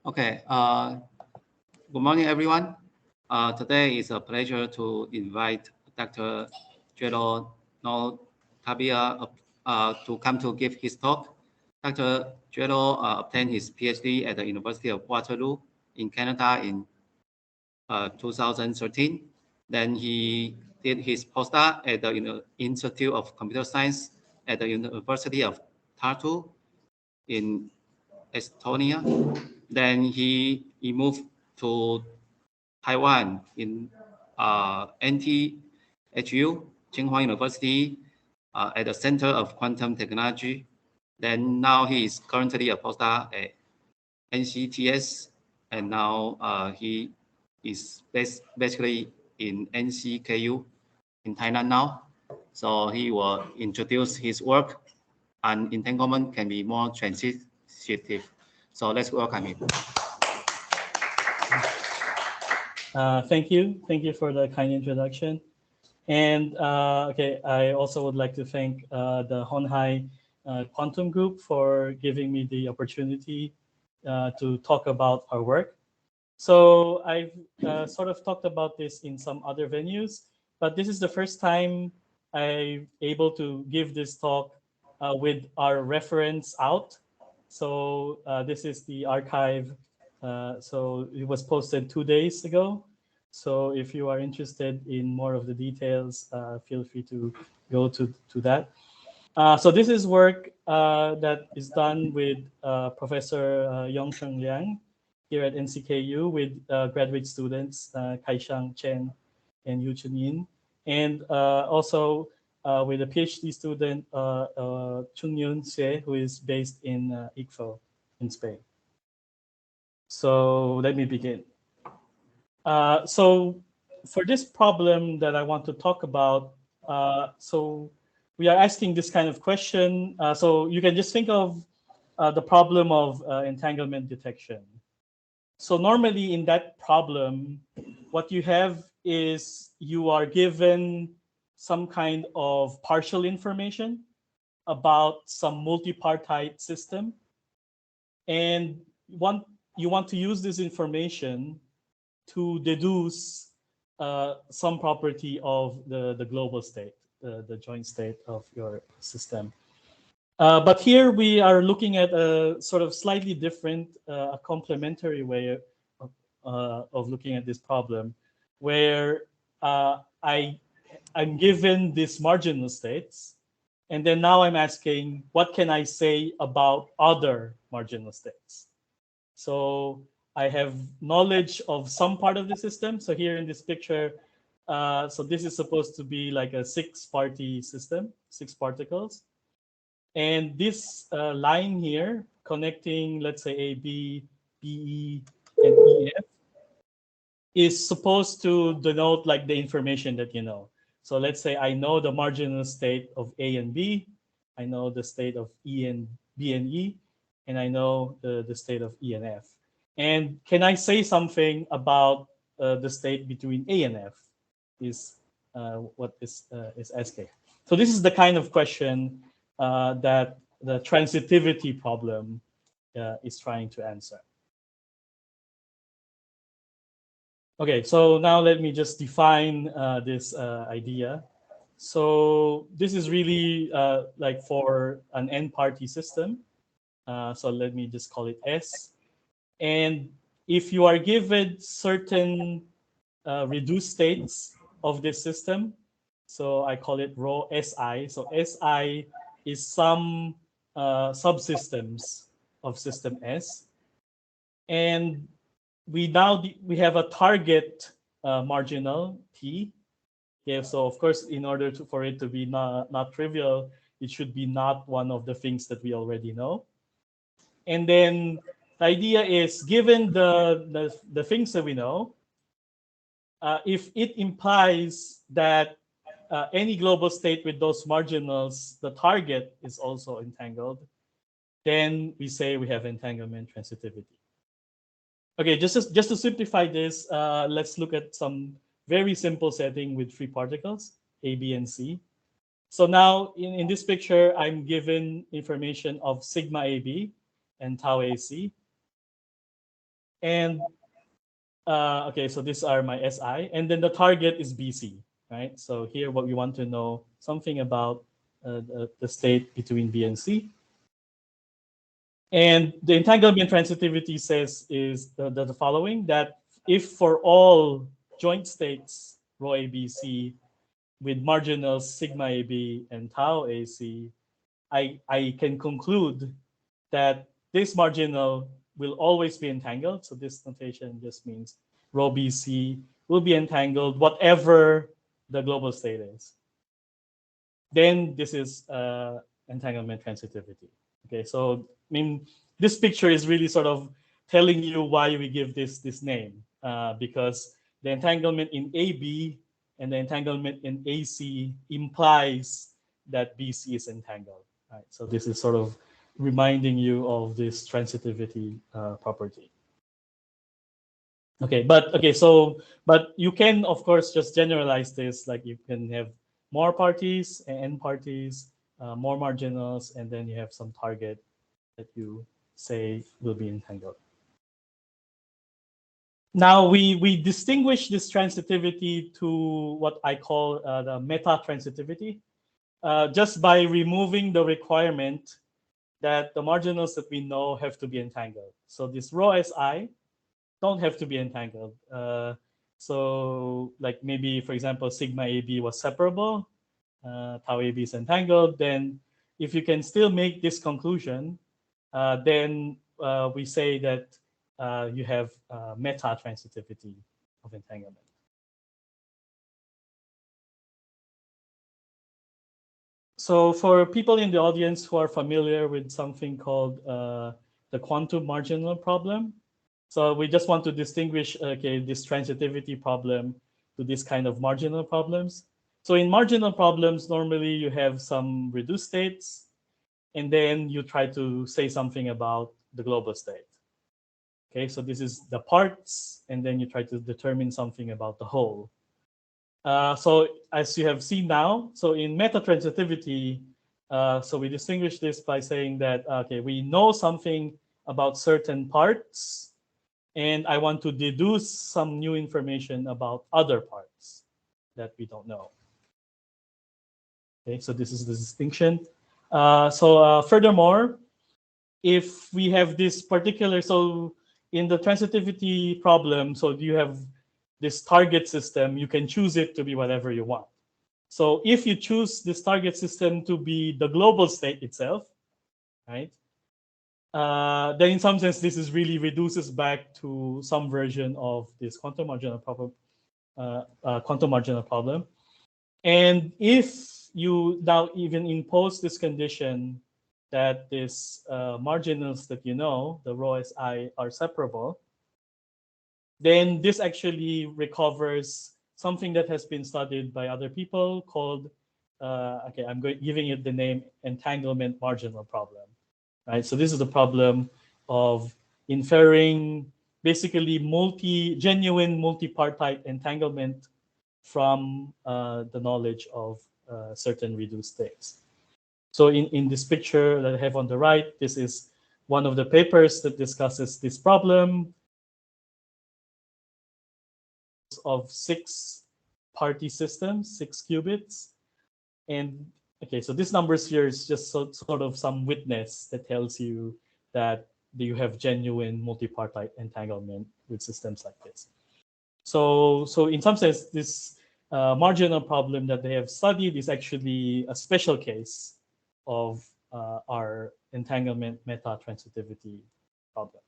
Okay. Good morning, everyone. Today is a pleasure to invite Dr. Gelo Noel Tabia to come to give his talk. Dr. Gelo obtained his PhD at the University of Waterloo in Canada in 2013. Then he did his postdoc at the Institute of Computer Science at the University of Tartu in Estonia. Then he moved to Taiwan in NTHU, Tsinghua University, at the Center of Quantum Technology. Then now he is currently a postdoc at NCTS, and now he is basically in NCKU in Thailand now. So he will introduce his work, and entanglement can be more transitive. So let's welcome him. Thank you for the kind introduction. And okay, I also would like to thank the Honhai Quantum Group for giving me the opportunity to talk about our work. So I've sort of talked about this in some other venues, but this is the first time I'm able to give this talk with our reference out. So this is the archive. So it was posted 2 days ago. So if you are interested in more of the details, feel free to go to that. So this is work that is done with Professor Yongsheng Liang here at NCKU with graduate students Kaishang Chen and Yu Chunying, and also with a PhD student Chungyun Xie, who is based in ICFO in Spain. So let me begin. So for this problem that I want to talk about, so we are asking this kind of question. So you can just think of the problem of entanglement detection. So normally in that problem, what you have is you are given some kind of partial information about some multipartite system, and you want to use this information to deduce some property of the global state, the joint state of your system. But here we are looking at a sort of slightly different, a complementary way of looking at this problem, where I'm given these marginal states, and then now I'm asking, what can I say about other marginal states? So I have knowledge of some part of the system. So here in this picture, so this is supposed to be like a 6-party system, 6 particles. And this line here connecting, let's say, A, B, B, E, and E, F is supposed to denote like the information that you know. So let's say I know the marginal state of A and B. I know the state of E and B and E, and I know the state of E and F. And can I say something about the state between A and F is what is asking. So this is the kind of question that the transitivity problem is trying to answer. Okay, so now let me just define this idea. So this is really like for an n-party system. So let me just call it S. And if you are given certain reduced states of this system, so I call it rho Si. So Si is some subsystems of system S. And we have a target marginal T. Okay, so of course, in order for it to be not trivial, it should be not one of the things that we already know. And then the idea is, given the things that we know, if it implies that any global state with those marginals, the target is also entangled, then we say we have entanglement transitivity. Okay, just to simplify this, let's look at some very simple setting with 3 particles, A, B, and C. So now in this picture, I'm given information of sigma AB and tau AC. And okay, so these are my SI, and then the target is BC, right? So here, what we want to know something about the state between B and C. And the entanglement transitivity says is the following, that if for all joint states rho A B C with marginals sigma AB and tau AC, I can conclude that this marginal will always be entangled. So this notation just means rho BC will be entangled whatever the global state is. Then this is entanglement transitivity. Okay, so I mean, this picture is really sort of telling you why we give this name, because the entanglement in AB and the entanglement in AC implies that BC is entangled. Right, so this is sort of reminding you of this transitivity property. Okay, but you can of course just generalize this, like you can have more parties and n parties, more marginals, and then you have some target that you say will be entangled. Now we distinguish this transitivity to what I call the metatransitivity, just by removing the requirement that the marginals that we know have to be entangled. So this rho Si don't have to be entangled. So like maybe, for example, sigma AB was separable, tau AB is entangled, then if you can still make this conclusion, then we say that you have meta-transitivity of entanglement. So for people in the audience who are familiar with something called the quantum marginal problem, so we just want to distinguish, okay, this transitivity problem to this kind of marginal problems. So in marginal problems, normally you have some reduced states, and then you try to say something about the global state. Okay, so this is the parts, and then you try to determine something about the whole. So as you have seen now, so in metatransitivity, so we distinguish this by saying that, okay, we know something about certain parts, and I want to deduce some new information about other parts that we don't know. Okay, so this is the distinction. Furthermore, if we have this particular, so in the transitivity problem, so you have this target system, you can choose it to be whatever you want. So if you choose this target system to be the global state itself, right? Then in some sense, this is really reduces back to some version of this quantum marginal problem. And if you now even impose this condition that this marginals that you know, the rho Si, are separable, then this actually recovers something that has been studied by other people called, okay, I'm giving it the name entanglement marginal problem, right? So this is the problem of inferring basically genuine multipartite entanglement from the knowledge of certain reduced states. So in this picture that I have on the right, this is one of the papers that discusses this problem of 6 party systems, 6 qubits. And okay, so this numbers here is just sort of some witness that tells you that you have genuine multipartite entanglement with systems like this. So in some sense, this marginal problem that they have studied is actually a special case of our entanglement meta-transitivity problem.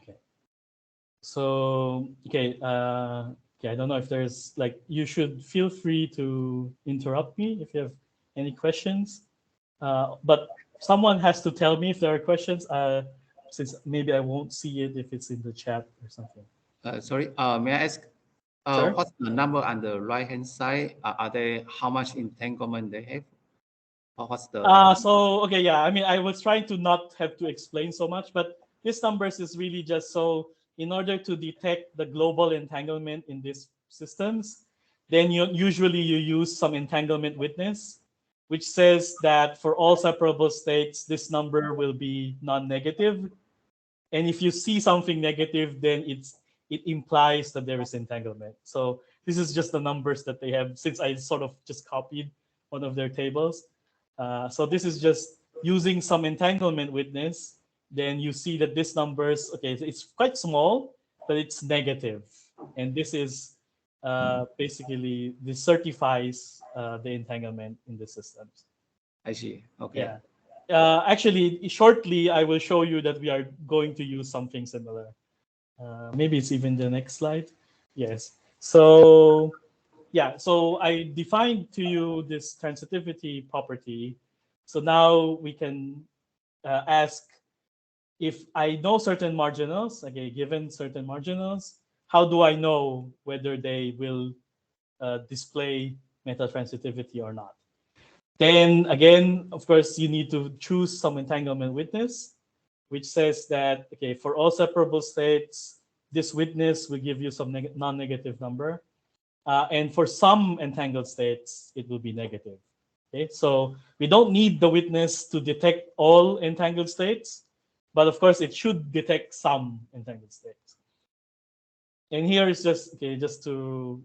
Okay. So okay, I don't know if there's like, you should feel free to interrupt me if you have any questions. But someone has to tell me if there are questions, since maybe I won't see it if it's in the chat or something. Sorry, may I ask, Sure. what's the number on the right-hand side? Are they, how much entanglement they have? Or what's the... So, okay, yeah, I mean, I was trying to not have to explain so much, but this numbers is really just so in order to detect the global entanglement in these systems, then usually you use some entanglement witness, which says that for all separable states, this number will be non-negative. And if you see something negative, then it implies that there is entanglement. So this is just the numbers that they have, since I sort of just copied one of their tables. So this is just using some entanglement witness. Then you see that this numbers, okay, it's quite small, but it's negative. And this is basically, this certifies the entanglement in the systems. I see. Okay. Yeah. Actually, shortly, I will show you that we are going to use something similar. Maybe it's even the next slide. Yes. So, yeah. So I defined to you this transitivity property. So now we can ask, if I know certain marginals, okay, given certain marginals, how do I know whether they will display metatransitivity or not? Then again, of course, you need to choose some entanglement witness, which says that, okay, for all separable states, this witness will give you some non-negative number. And for some entangled states, it will be negative. Okay, so we don't need the witness to detect all entangled states, but of course, it should detect some entangled states. And here is just, okay, just to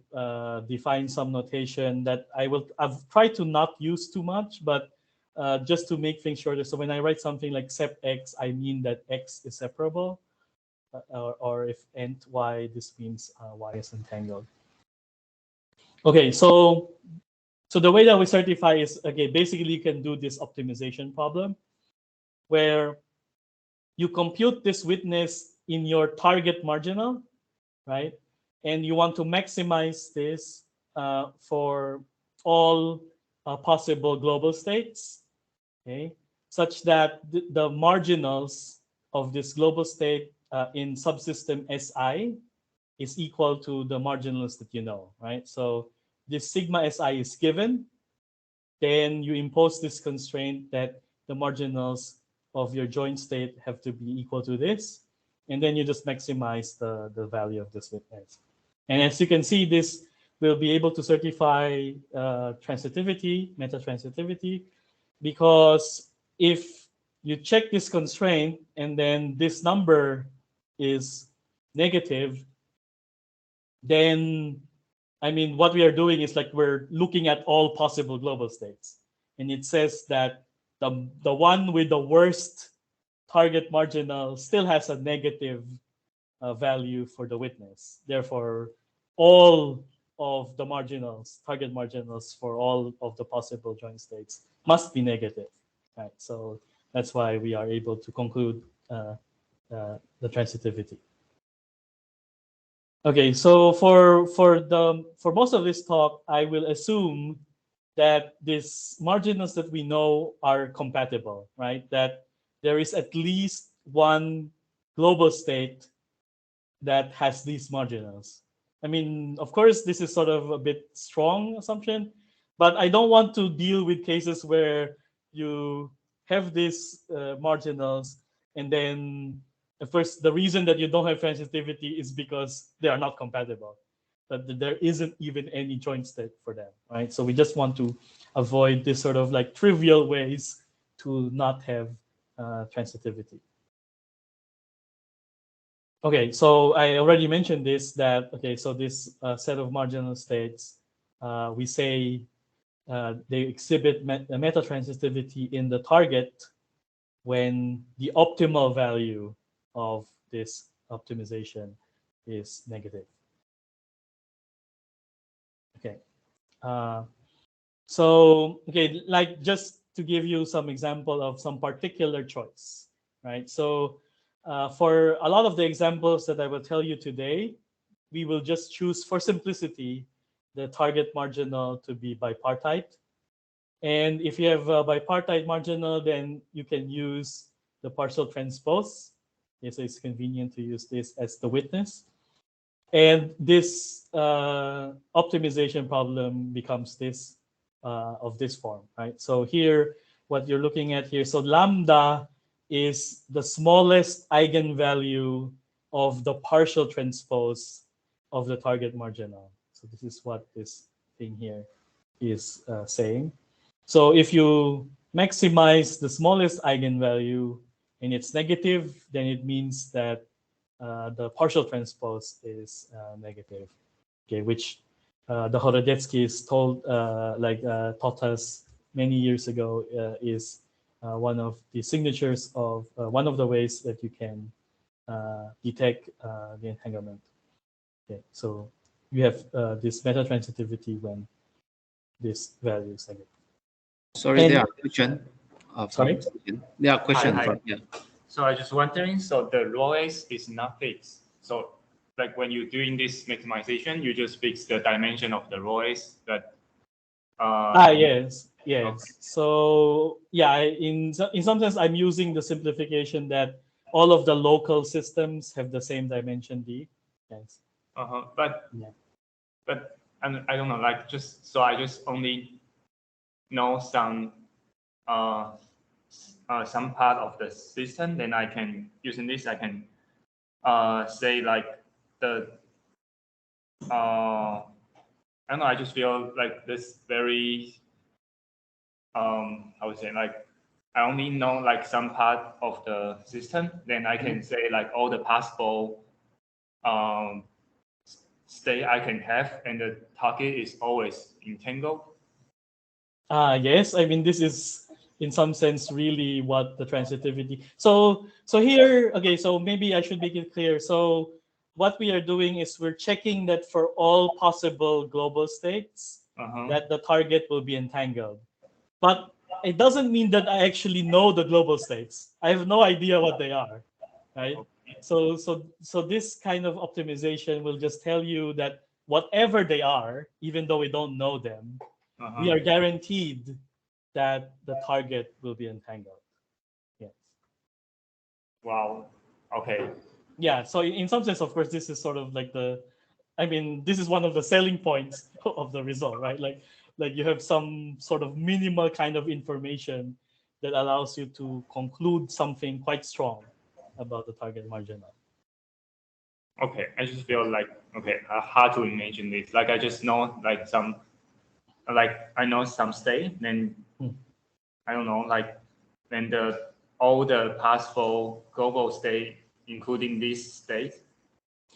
define some notation that I've tried to not use too much, but just to make things shorter. So when I write something like sep x, I mean that x is separable, or if ent y, this means y is entangled. Okay, so the way that we certify is, okay, basically you can do this optimization problem where you compute this witness in your target marginal, right? And you want to maximize this for all possible global states, okay? Such that the marginals of this global state in subsystem SI is equal to the marginals that you know, right? So this sigma SI is given, then you impose this constraint that the marginals of your joint state have to be equal to this, and then you just maximize the value of this witness. And as you can see, this will be able to certify transitivity, metatransitivity, because if you check this constraint and then this number is negative, then, I mean, what we are doing is like we're looking at all possible global states. And it says that the one with the worst target marginal still has a negative value for the witness. Therefore, all of the marginals, target marginals for all of the possible joint states must be negative. Right? So that's why we are able to conclude the transitivity. Okay, so for most of this talk, I will assume that these marginals that we know are compatible, right? That there is at least one global state that has these marginals. I mean, of course, this is sort of a bit strong assumption, but I don't want to deal with cases where you have these marginals and then first, the reason that you don't have transitivity is because they are not compatible, that there isn't even any joint state for them, right? So we just want to avoid this sort of like trivial ways to not have transitivity. Okay, so I already mentioned this, that, okay, so this set of marginal states, we say they exhibit metatransitivity in the target when the optimal value of this optimization is negative. Okay. So, okay, like just to give you some example of some particular choice, right? So for a lot of the examples that I will tell you today, we will just choose, for simplicity, the target marginal to be bipartite. And if you have a bipartite marginal, then you can use the partial transpose. Okay, so it's convenient to use this as the witness. And this optimization problem becomes this of this form, right? So here, what you're looking at here, so lambda is the smallest eigenvalue of the partial transpose of the target marginal. So this is what this thing here is saying. So if you maximize the smallest eigenvalue, and it's negative, then it means that the partial transpose is negative. Okay, which the Horodetzky is told, taught us many years ago, is one of the signatures of one of the ways that you can detect the entanglement. Okay, so you have this metatransitivity when this value is negative. Sorry, And there are questions sorry? There are questions Hi. from here. So I just wondering, so the rho s is not fixed. So like when you're doing this maximization, you just fix the dimension of the rho s, but Yes. Okay. So yeah, in some sense, I'm using the simplification that all of the local systems have the same dimension d. Yes. But Yeah. but I don't know, like just so I just only know some part of the system, then I can using this I can say like the I don't know, I just feel like this very I would say like I only know like some part of the system, then I can say like all the possible state I can have, and the target is always entangled. Yes, I mean this is in some sense really what the transitivity. So here, okay, so maybe I should make it clear. So what we are doing is we're checking that for all possible global states that the target will be entangled. But it doesn't mean that I actually know the global states. I have no idea what they are, right? So this kind of optimization will just tell you that whatever they are, even though we don't know them, we are guaranteed that the target will be entangled. Yes. Wow. Okay. Yeah. So in some sense, of course, this is sort of like this is one of the selling points of the result, right? Like you have some sort of minimal kind of information that allows you to conclude something quite strong about the target marginal. Okay. I just feel like hard to imagine this. Like I just know like some, like I know some state, then I don't know, like then all the possible global state, including this state,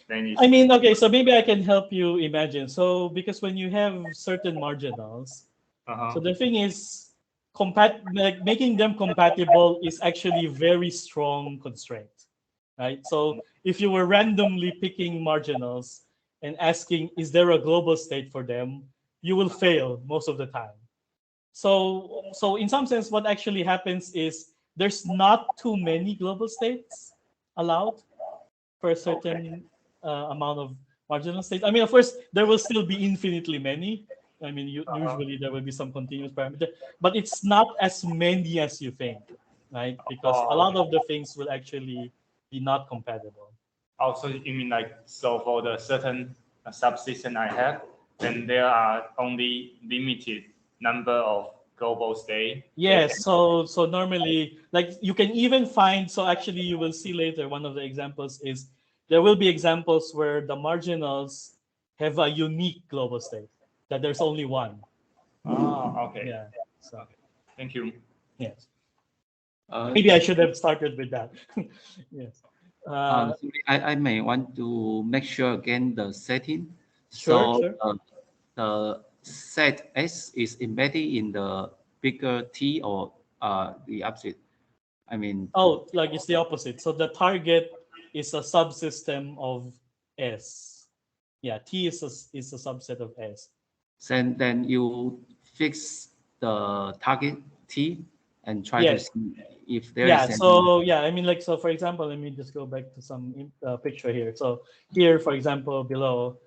then it's, I mean, okay, so maybe I can help you imagine. So because when you have certain marginals, so the thing is, making them compatible is actually very strong constraint, right? So if you were randomly picking marginals and asking, is there a global state for them, you will fail most of the time. So in some sense, what actually happens is there's not too many global states allowed for a certain amount of marginal states. I mean, of course, there will still be infinitely many. I mean, usually there will be some continuous parameter, but it's not as many as you think, right? Because a lot of the things will actually be not compatible. also you mean like so for the certain subsystem I have, then there are only limited number of global state. Yes, so normally, like you can even find. So actually, you will see later. One of the examples is there will be examples where the marginals have a unique global state that there's only one. Okay. Yeah. So Okay. Thank you. yes, Uh, maybe I should have started with that. Yes. Sorry, I may want to make sure again the setting. Sure, So sure. the set S is embedded in the bigger T or the opposite. I mean, Oh, like it's the opposite. So the target is a subsystem of S. Yeah, T is a subset of S. then you fix the target T and try to Yes. see if there Yeah. is any. So yeah, I mean, like, so for example, let me just go back to some picture here. So here, for example, below,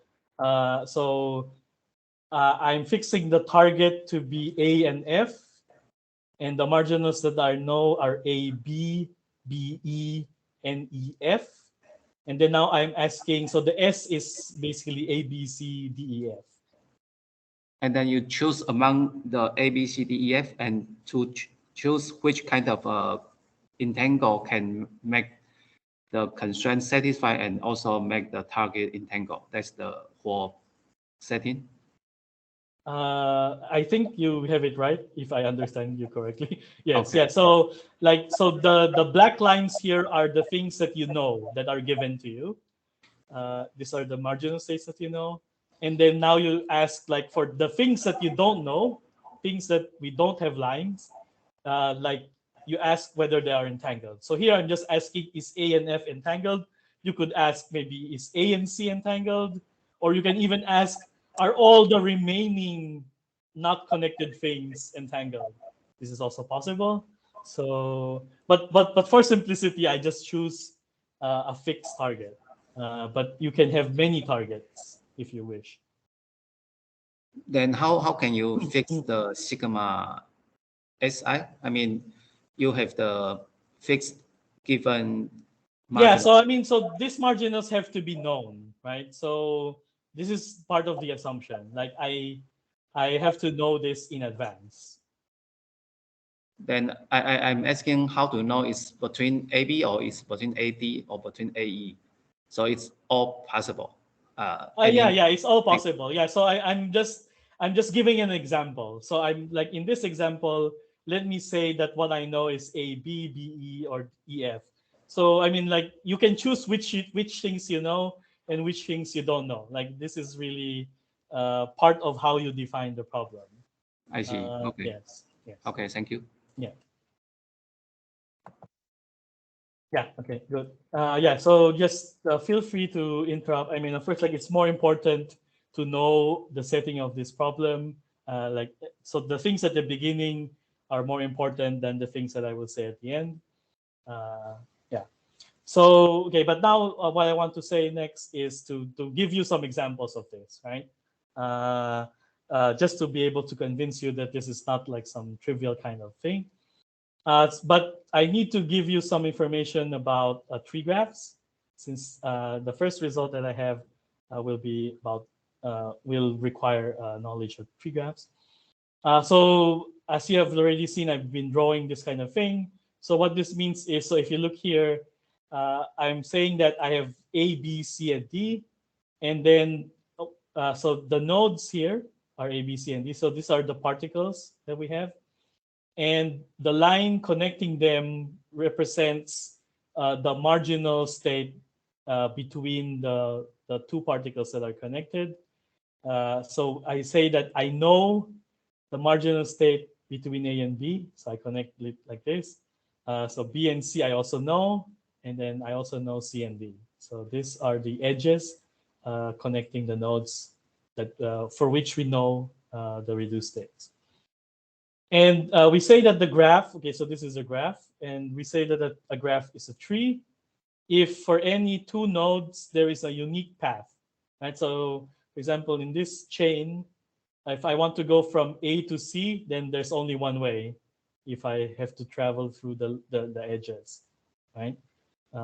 I'm fixing the target to be A and F, and the marginals that I know are A, B, B, E, and E, F. And then now I'm asking, so the S is basically A, B, C, D, E, F. And then you choose among the A, B, C, D, E, F, and to choose which kind of entangle can make the constraint satisfied and also make the target entangle. That's the whole setting. I think you have it right, if I understand you correctly. Yes, Okay. yeah. So the black lines here are the things that you know that are given to you. These are the marginal states that you know. And then now you ask, like, for the things that you don't know, things that we don't have lines, like you ask whether they are entangled. So here I'm just asking, is A and F entangled? You could ask maybe, is A and C entangled? Or you can even ask, are all the remaining not connected things entangled? This is also possible. So, but for simplicity, I just choose a fixed target. But you can have many targets if you wish. Then how can you fix the sigma SI? I mean, you have the fixed given Yeah, marginal. so I mean, so these marginals have to be known, right? So this is part of the assumption. Like I have to know this in advance. Then I'm asking how to know it's between AB or it's between AD or between AE. So it's all possible. Yeah, it's all fixed. possible. Yeah, so I'm just giving an example. So I'm like, in this example, let me say that what I know is A, B, B, E, or E, F. So I mean, like, you can choose which things you know and which things you don't know. Like, this is really part of how you define the problem. I see. Okay. Yes. Okay. Thank you. Yeah. Yeah. Okay. Good. Yeah. So just feel free to interrupt. I mean, first, like, it's more important to know the setting of this problem. So the things at the beginning are more important than the things that I will say at the end. Yeah. So okay, but now what I want to say next is to give you some examples of this, right? Just to be able to convince you that this is not like some trivial kind of thing. But I need to give you some information about tree graphs, since the first result that I have will be about will require knowledge of tree graphs. So as you have already seen, I've been drawing this kind of thing. So what this means is, so if you look here, I'm saying that I have A, B, C, and D, and then so the nodes here are A, B, C, and D. So these are the particles that we have, and the line connecting them represents the marginal state between the two particles that are connected. So I say that I know the marginal state between A and B, so I connect it like this. So B and C I also know, and then I also know C and D. So these are the edges connecting the nodes that for which we know the reduced states. And we say that the graph, okay, so this is a graph, and we say that a graph is a tree if for any two nodes there is a unique path, right? So, for example, in this chain, if I want to go from A to C, then there's only one way if I have to travel through the edges, right?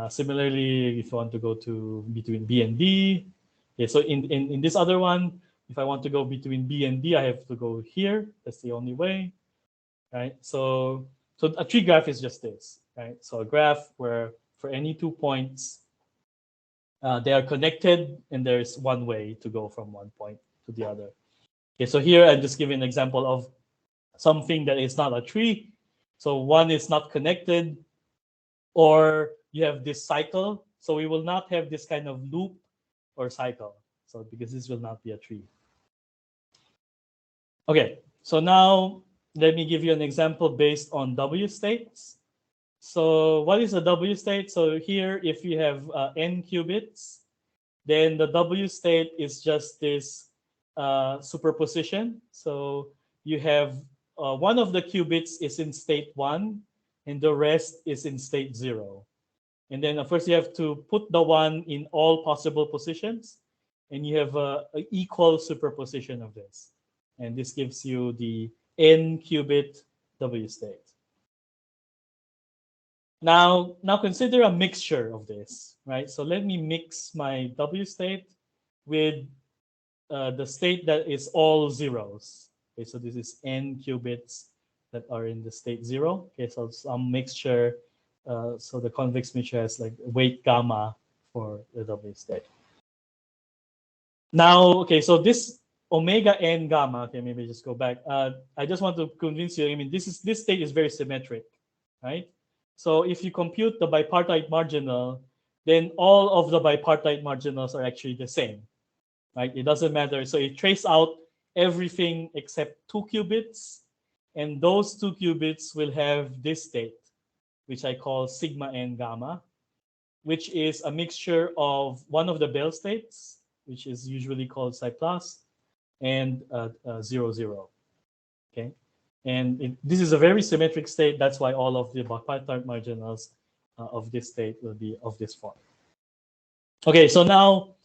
Similarly, if I want to go to between B and D, okay, so in this other one, if I want to go between B and D, I have to go here. That's the only way, right? So a tree graph is just this, right? So a graph where for any 2 points, they are connected, and there's one way to go from one point to the other. Okay, so here I'm just giving an example of something that is not a tree. So one is not connected, or you have this cycle. So we will not have this kind of loop or cycle. So because this will not be a tree. Okay, so now let me give you an example based on W states. So what is a W state? So here, if you have n qubits, then the W state is just this superposition. So you have one of the qubits is in state 1, and the rest is in state 0. And then first you have to put the one in all possible positions, and you have an equal superposition of this. And this gives you the n qubit W state. Now consider a mixture of this, right? So let me mix my W state with the state that is all zeros. Okay, so this is n qubits that are in the state 0. Okay, so some mixture. So the convex mixture has like weight gamma for the W state. Now, okay, so this omega n gamma. Okay, maybe just go back. I just want to convince you. I mean, this state is very symmetric, right? So if you compute the bipartite marginal, then all of the bipartite marginals are actually the same, right? It doesn't matter. So it traces out everything except 2 qubits, and those 2 qubits will have this state, which I call sigma n gamma, which is a mixture of one of the Bell states, which is usually called psi plus, and 0, 0. Okay, and this is a very symmetric state. That's why all of the bipartite marginals of this state will be of this form. Okay, so now,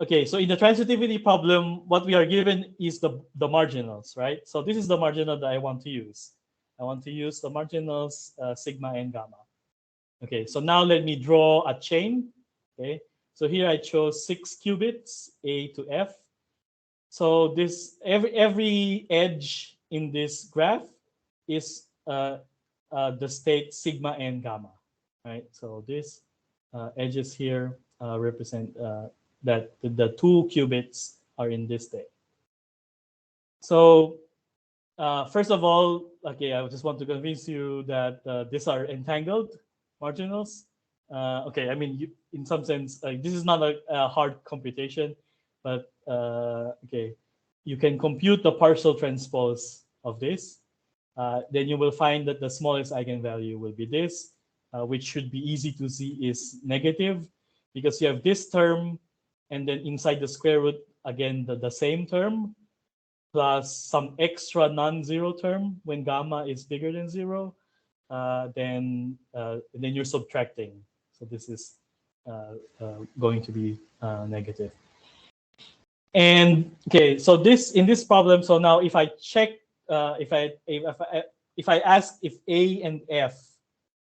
okay, so in the transitivity problem, what we are given is the marginals, right? So this is the marginal that I want to use. I want to use the marginals sigma and gamma. Okay, so now let me draw a chain. Okay, so here I chose 6 qubits, A to F. So this every edge in this graph is the state sigma and gamma, right? So these edges here represent that the 2 qubits are in this state. So first of all, okay, I just want to convince you that these are entangled marginals. Okay, I mean, in some sense, this is not a hard computation, but okay, you can compute the partial transpose of this. Then you will find that the smallest eigenvalue will be this, which should be easy to see is negative, because you have this term, and then inside the square root, again, the same term, plus some extra non-zero term when gamma is bigger than 0, then you're subtracting. So this is going to be negative. And okay, so in this problem, so now if I check, if I ask if A and F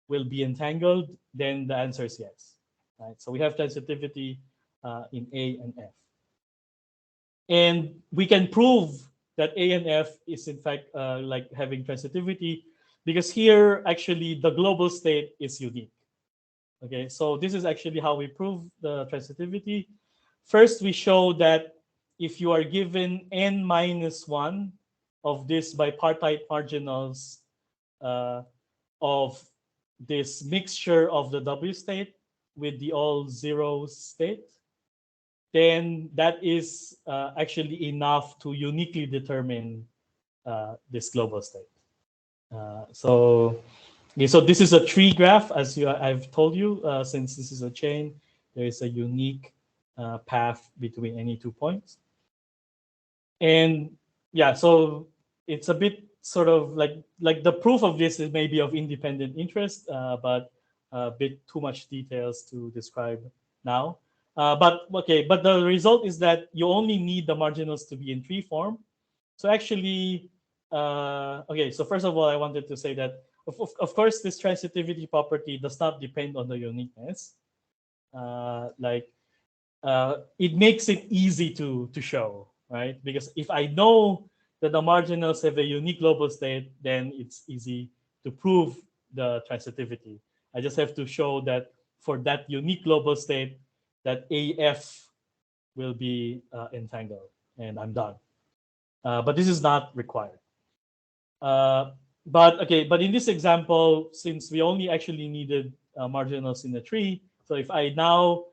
will be entangled, then the answer is yes. Right. So we have transitivity in A and F, and we can prove that A and F is in fact like having transitivity, because here actually the global state is unique. Okay, so this is actually how we prove the transitivity. First, we show that if you are given n minus 1 of these bipartite marginals of this mixture of the W state with the all zero state, then that is actually enough to uniquely determine this global state. So this is a tree graph, as I've told you. Since this is a chain, there is a unique path between any 2 points. And yeah, so it's a bit sort of like the proof of this is maybe of independent interest, but a bit too much details to describe now. But the result is that you only need the marginals to be in tree form. So actually, okay, so first of all, I wanted to say that of course this transitivity property does not depend on the uniqueness. It makes it easy to show, right? Because if I know that the marginals have a unique global state, then it's easy to prove the transitivity. I just have to show that for that unique global state, that AF will be entangled, and I'm done. But this is not required. But in this example, since we only actually needed marginals in the tree, so if I now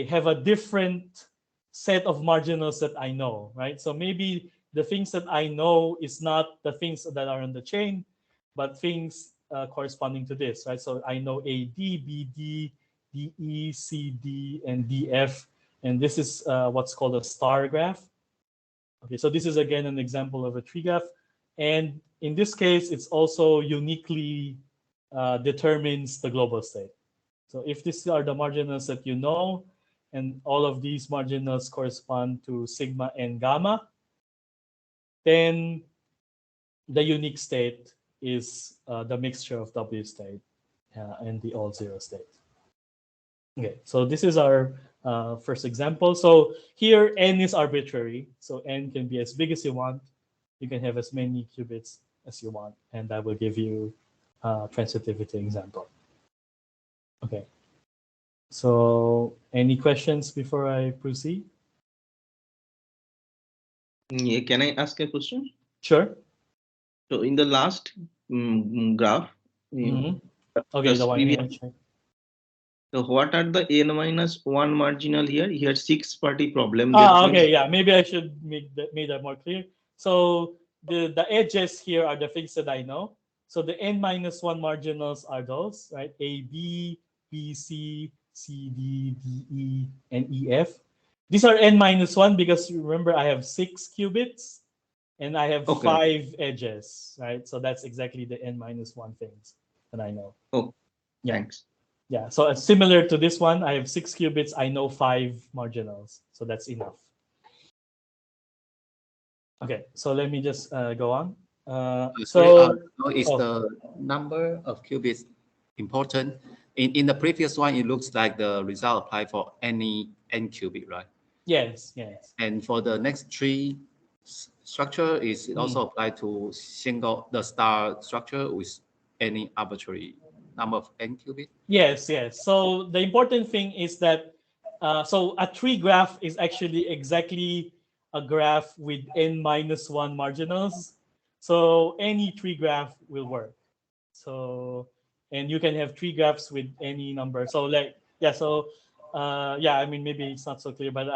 have a different set of marginals that I know, right? So maybe the things that I know is not the things that are on the chain, but things corresponding to this, right? So I know AD, BD, DE, CD, and DF, and this is what's called a star graph. Okay, so this is again an example of a tree graph, and in this case, it's also uniquely determines the global state. So if these are the marginals that you know, and all of these marginals correspond to sigma and gamma, then the unique state is the mixture of W state and the all zero state. Okay, so this is our first example. So here n is arbitrary, so n can be as big as you want. You can have as many qubits as you want, and that will give you a transitivity example. Okay. So any questions before I proceed? Yeah, can I ask a question? Sure. So in the last graph, Mhm. Okay, the just one previous. here. Check. So what are the n-1 marginal here? Here 6-party problem. That Ah, means okay, yeah. Maybe I should make that more clear. So the edges here are the things that I know. So the n-1 marginals are those, right? A, B, B, C, C, D, D, E, and E, F. These are n-1 because remember I have 6 qubits and I have okay. 5 edges, right? So that's exactly the n-1 things that I know. Oh, Yeah. thanks. Yeah, so similar to this one, I have 6 qubits. I know 5 marginals, so that's enough. Okay, so let me just go on. Sorry, So, no, is oh, the number of qubits important? In the previous one, it looks like the result applied for any n qubit, right? yes, yes. And for the next three structure, is it also applied to single the star structure with any arbitrary number of n qubit? Yes, yes. So the important thing is that so a tree graph is actually exactly a graph with n-1 marginals. So any tree graph will work. So and you can have tree graphs with any number. So like yeah, so yeah, I mean maybe it's not so clear, but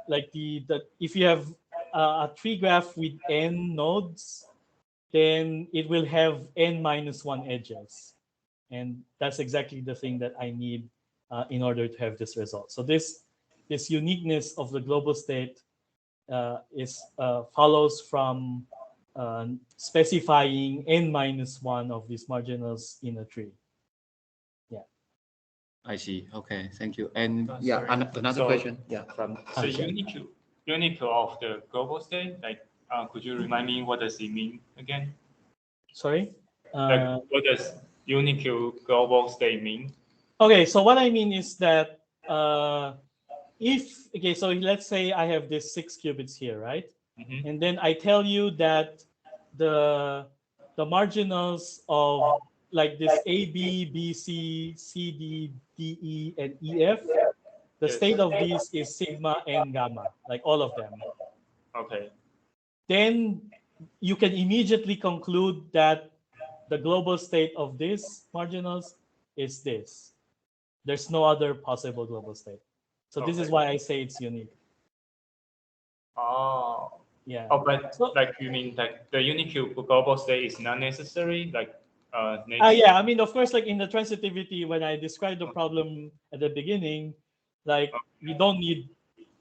like the if you have a tree graph with n nodes, then it will have n-1 edges. And that's exactly the thing that I need in order to have this result. So this uniqueness of the global state is follows from specifying n-1 of these marginals in a tree. Yeah. I see. Okay, thank you. And Oh, yeah, sorry. another So- question. Yeah, from So Okay. unique of the global state, like, could you remind me what does it mean again? Sorry. Like, what does unique global state mean? Okay, so what I mean is that if okay, so let's say I have this 6 qubits here, right? Mhm. And then I tell you that the the marginals of like this A, B, B, C, C, D, D, E, and E, F, the Yes. state of these is sigma and gamma, like all of them. Okay. Then you can immediately conclude that the global state of these marginals is this. There's no other possible global state. So this is Okay. why I say it's unique. Oh. Yeah. Oh, but So like you mean like the unique global state is not necessary, like yeah, I mean, of course, like in the transitivity, when I described the problem at the beginning, like we don't need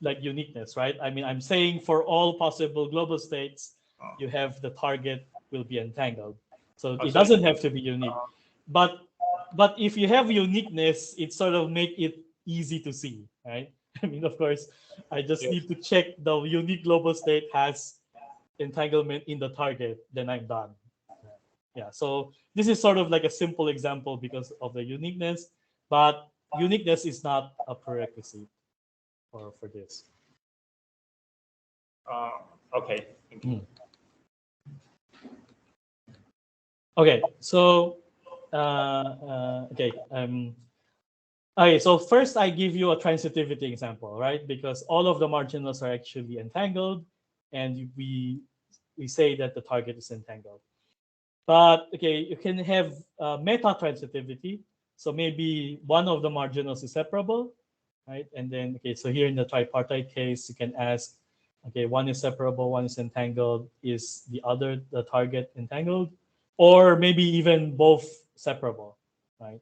like uniqueness, right? I mean, I'm saying for all possible global states, you have the target will be entangled. So it so- doesn't have to be unique. But if you have uniqueness, it sort of make it easy to see, right? I mean, of course, I just Yes. need to check the unique global state has entanglement in the target, then I'm done. Yeah, so this is sort of like a simple example because of the uniqueness, but uniqueness is not a prerequisite for this. Okay. Thank you. Okay, so okay, so first I give you a transitivity example, right? Because all of the marginals are actually entangled, and we say that the target is entangled. But okay, you can have metatransitivity. So maybe one of the marginals is separable, right? And then okay, so here in the tripartite case, you can ask, okay, one is separable, one is entangled. Is the target entangled, or maybe even both separable, right?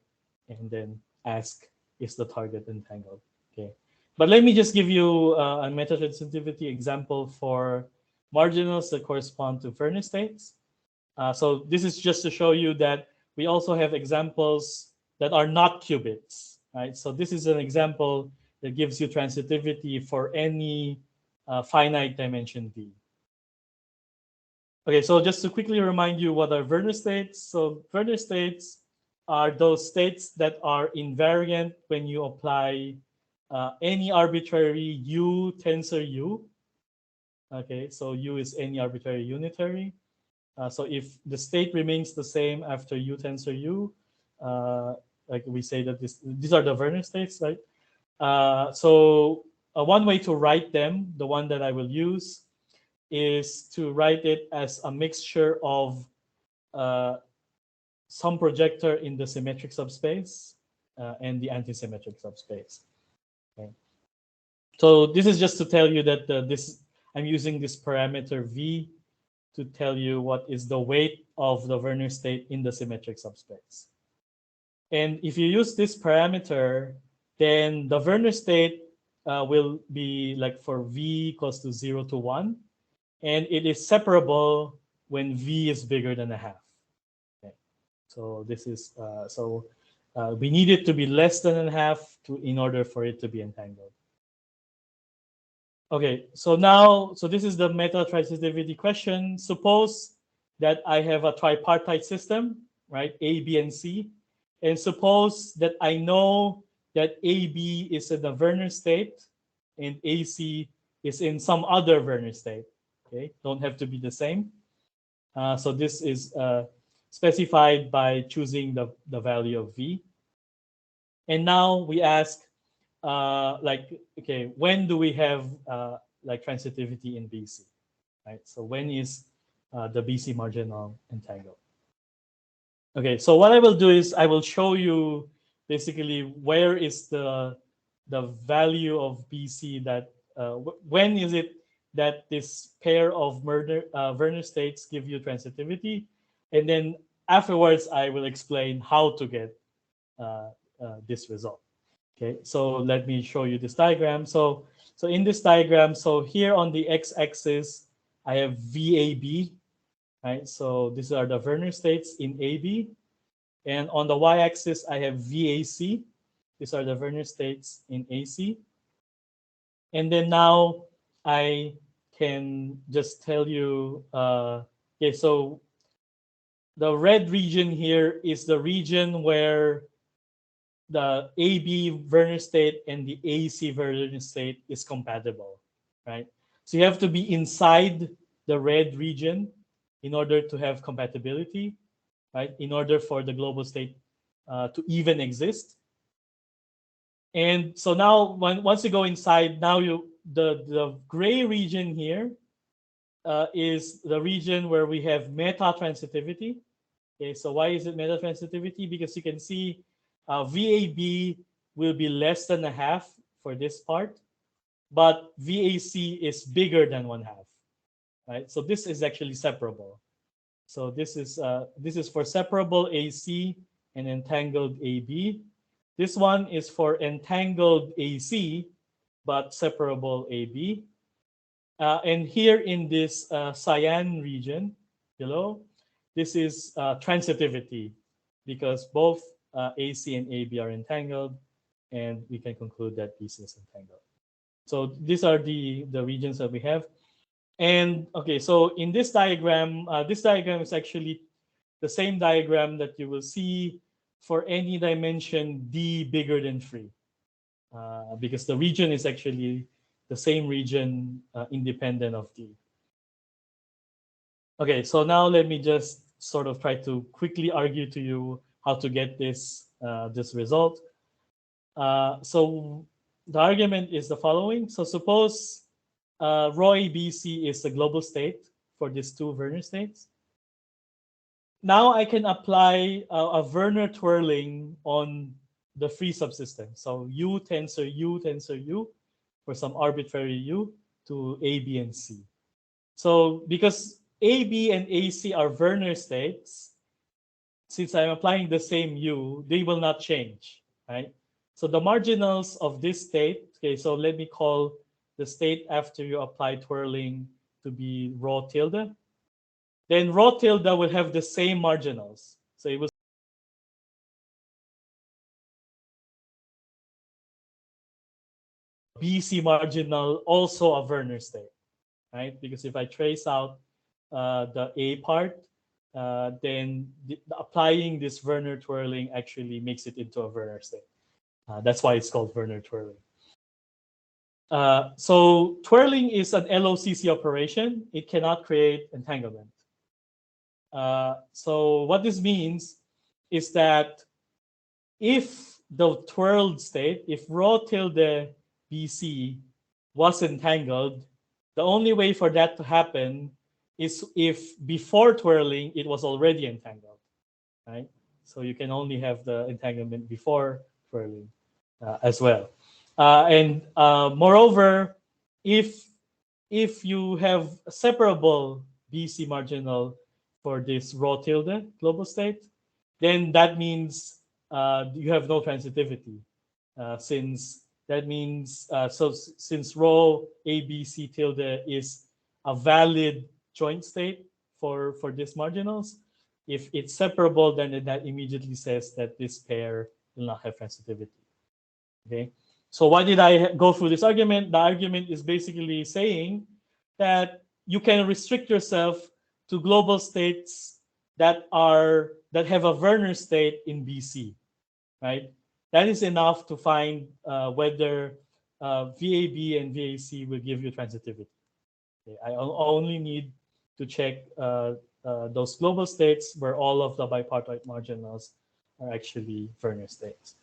And then ask, is the target entangled? Okay, but let me just give you a metatransitivity example for marginals that correspond to Fermi states. So this is just to show you that we also have examples that are not qubits, right? So this is an example that gives you transitivity for any finite dimension V. Okay, so just to quickly remind you what are Werner states. So Werner states are those states that are invariant when you apply any arbitrary U tensor U. Okay, so U is any arbitrary unitary. So if the state remains the same after U tensor U, like we say that these are the Werner states, right? So one way to write them, the one that I will use, is to write it as a mixture of some projector in the symmetric subspace and the antisymmetric subspace. Okay. So this is just to tell you that I'm using this parameter V to tell you what is the weight of the Werner state in the symmetric subspace. And if you use this parameter, then the Werner state will be like for V equals to 0 to 1, and it is separable when V is bigger than a half. Okay. So this is we need it to be less than a half in order for it to be entangled. Okay, so this is the metatransitivity question. Suppose that I have a tripartite system, right? A, B, and C. And suppose that I know that AB is in the Werner state and AC is in some other Werner state. Okay, don't have to be the same. So this is specified by choosing the value of V. And now we ask, okay, when do we have like transitivity in BC, right? So when is the BC marginal entangled? Okay, so what I will do is I will show you basically where is the value of BC that when is it that this pair of Werner states give you transitivity, and then afterwards I will explain how to get this result. Okay, so let me show you this diagram. So in this diagram, so here on the x-axis, I have VAB, right? So these are the Werner states in AB. And on the y-axis, I have VAC. These are the Werner states in AC. And then now I can just tell you, okay, so the red region here is the region where the AB Werner state and the AC Werner state is compatible, right? So you have to be inside the red region in order to have compatibility, right? In order for the global state to even exist. And so now, once you go inside, now the gray region here is the region where we have metatransitivity. Okay, so why is it metatransitivity? Because you can see VAB will be less than a half for this part, but VAC is bigger than 1/2, right? So this is actually separable. So this is for separable AC and entangled AB. This one is for entangled AC, but separable AB. And here in this cyan region below, this is transitivity, because both AC and AB are entangled, and we can conclude that BC is entangled. So these are the regions that we have. And okay, so in this diagram is actually the same diagram that you will see for any dimension D bigger than 3, because the region is actually the same region independent of D. Okay, so now let me just sort of try to quickly argue to you how to get this result. So the argument is the following. So suppose rho ABC is the global state for these two Werner states. Now I can apply a Werner twirling on the free subsystem. So U tensor U for some arbitrary U to A, B, and C. So because A, B, and AC are Werner states, since I'm applying the same U, they will not change, right? So the marginals of this state, okay, so let me call the state after you apply twirling to be rho tilde. Then rho tilde will have the same marginals. So it will BC marginal also a Werner state, right? Because if I trace out the A part, then applying this Werner twirling actually makes it into a Werner state. That's why it's called Werner twirling. So twirling is an LOCC operation. It cannot create entanglement. So what this means is that if the twirled state, if rho tilde BC was entangled, The only way for that to happen is if before twirling it was already entangled, right? So you can only have the entanglement before twirling as well. And moreover, if you have a separable BC marginal for this rho tilde global state, then that means you have no transitivity, since that means since rho ABC tilde is a valid joint state for these marginals, if it's separable, then that immediately says that this pair will not have transitivity. Okay, so why did I go through this argument? The argument is basically saying that you can restrict yourself to global states that have a Werner state in BC, right? That is enough to find whether VAB and VAC will give you transitivity. Okay, I only need to check those global states where all of the bipartite marginals are actually Werner states.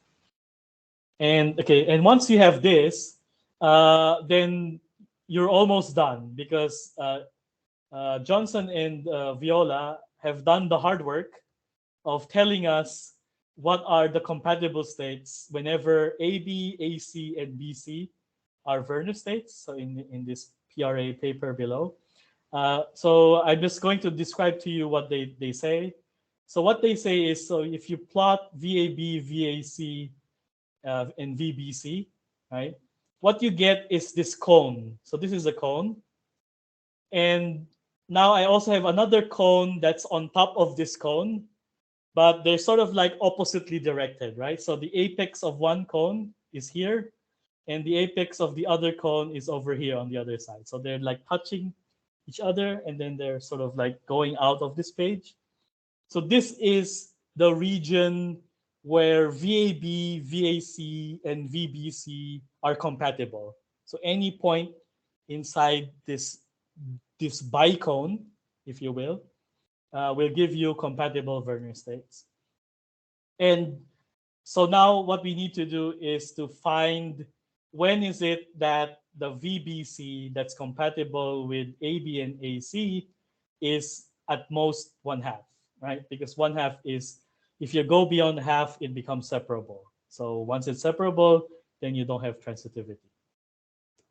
And okay, and once you have this, then you're almost done, because Johnson and Viola have done the hard work of telling us what are the compatible states whenever AB, AC, and BC are Werner states. So in this PRA paper below. So I'm just going to describe to you what they say. So what they say is, so if you plot VAB, VAC, and VBC, right? What you get is this cone. So this is a cone. And now I also have another cone that's on top of this cone, but they're sort of like oppositely directed, right? So the apex of one cone is here, and the apex of the other cone is over here on the other side. So they're like touching each other, and then they're sort of like going out of this page. So this is the region where VAB, VAC, and VBC are compatible. So any point inside this bicone, if you will give you compatible Werner states. And so now what we need to do is to find when is it that the VBC that's compatible with AB and AC is at most 1/2, right? Because 1/2 is, if you go beyond half, it becomes separable. So once it's separable, then you don't have transitivity.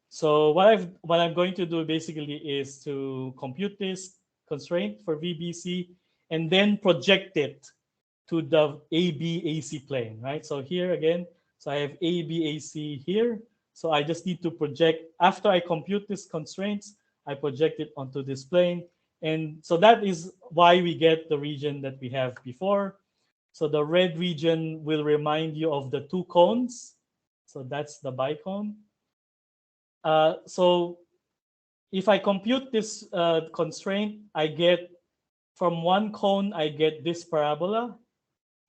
So what I'm going to do basically is to compute this constraint for VBC and then project it to the ABAC plane, right? So here again, so I have ABAC here. So I just need to project, after I compute these constraints, I project it onto this plane. And so that is why we get the region that we have before. So the red region will remind you of the two cones. So that's the bicone. So if I compute this constraint, I get from one cone, I get this parabola,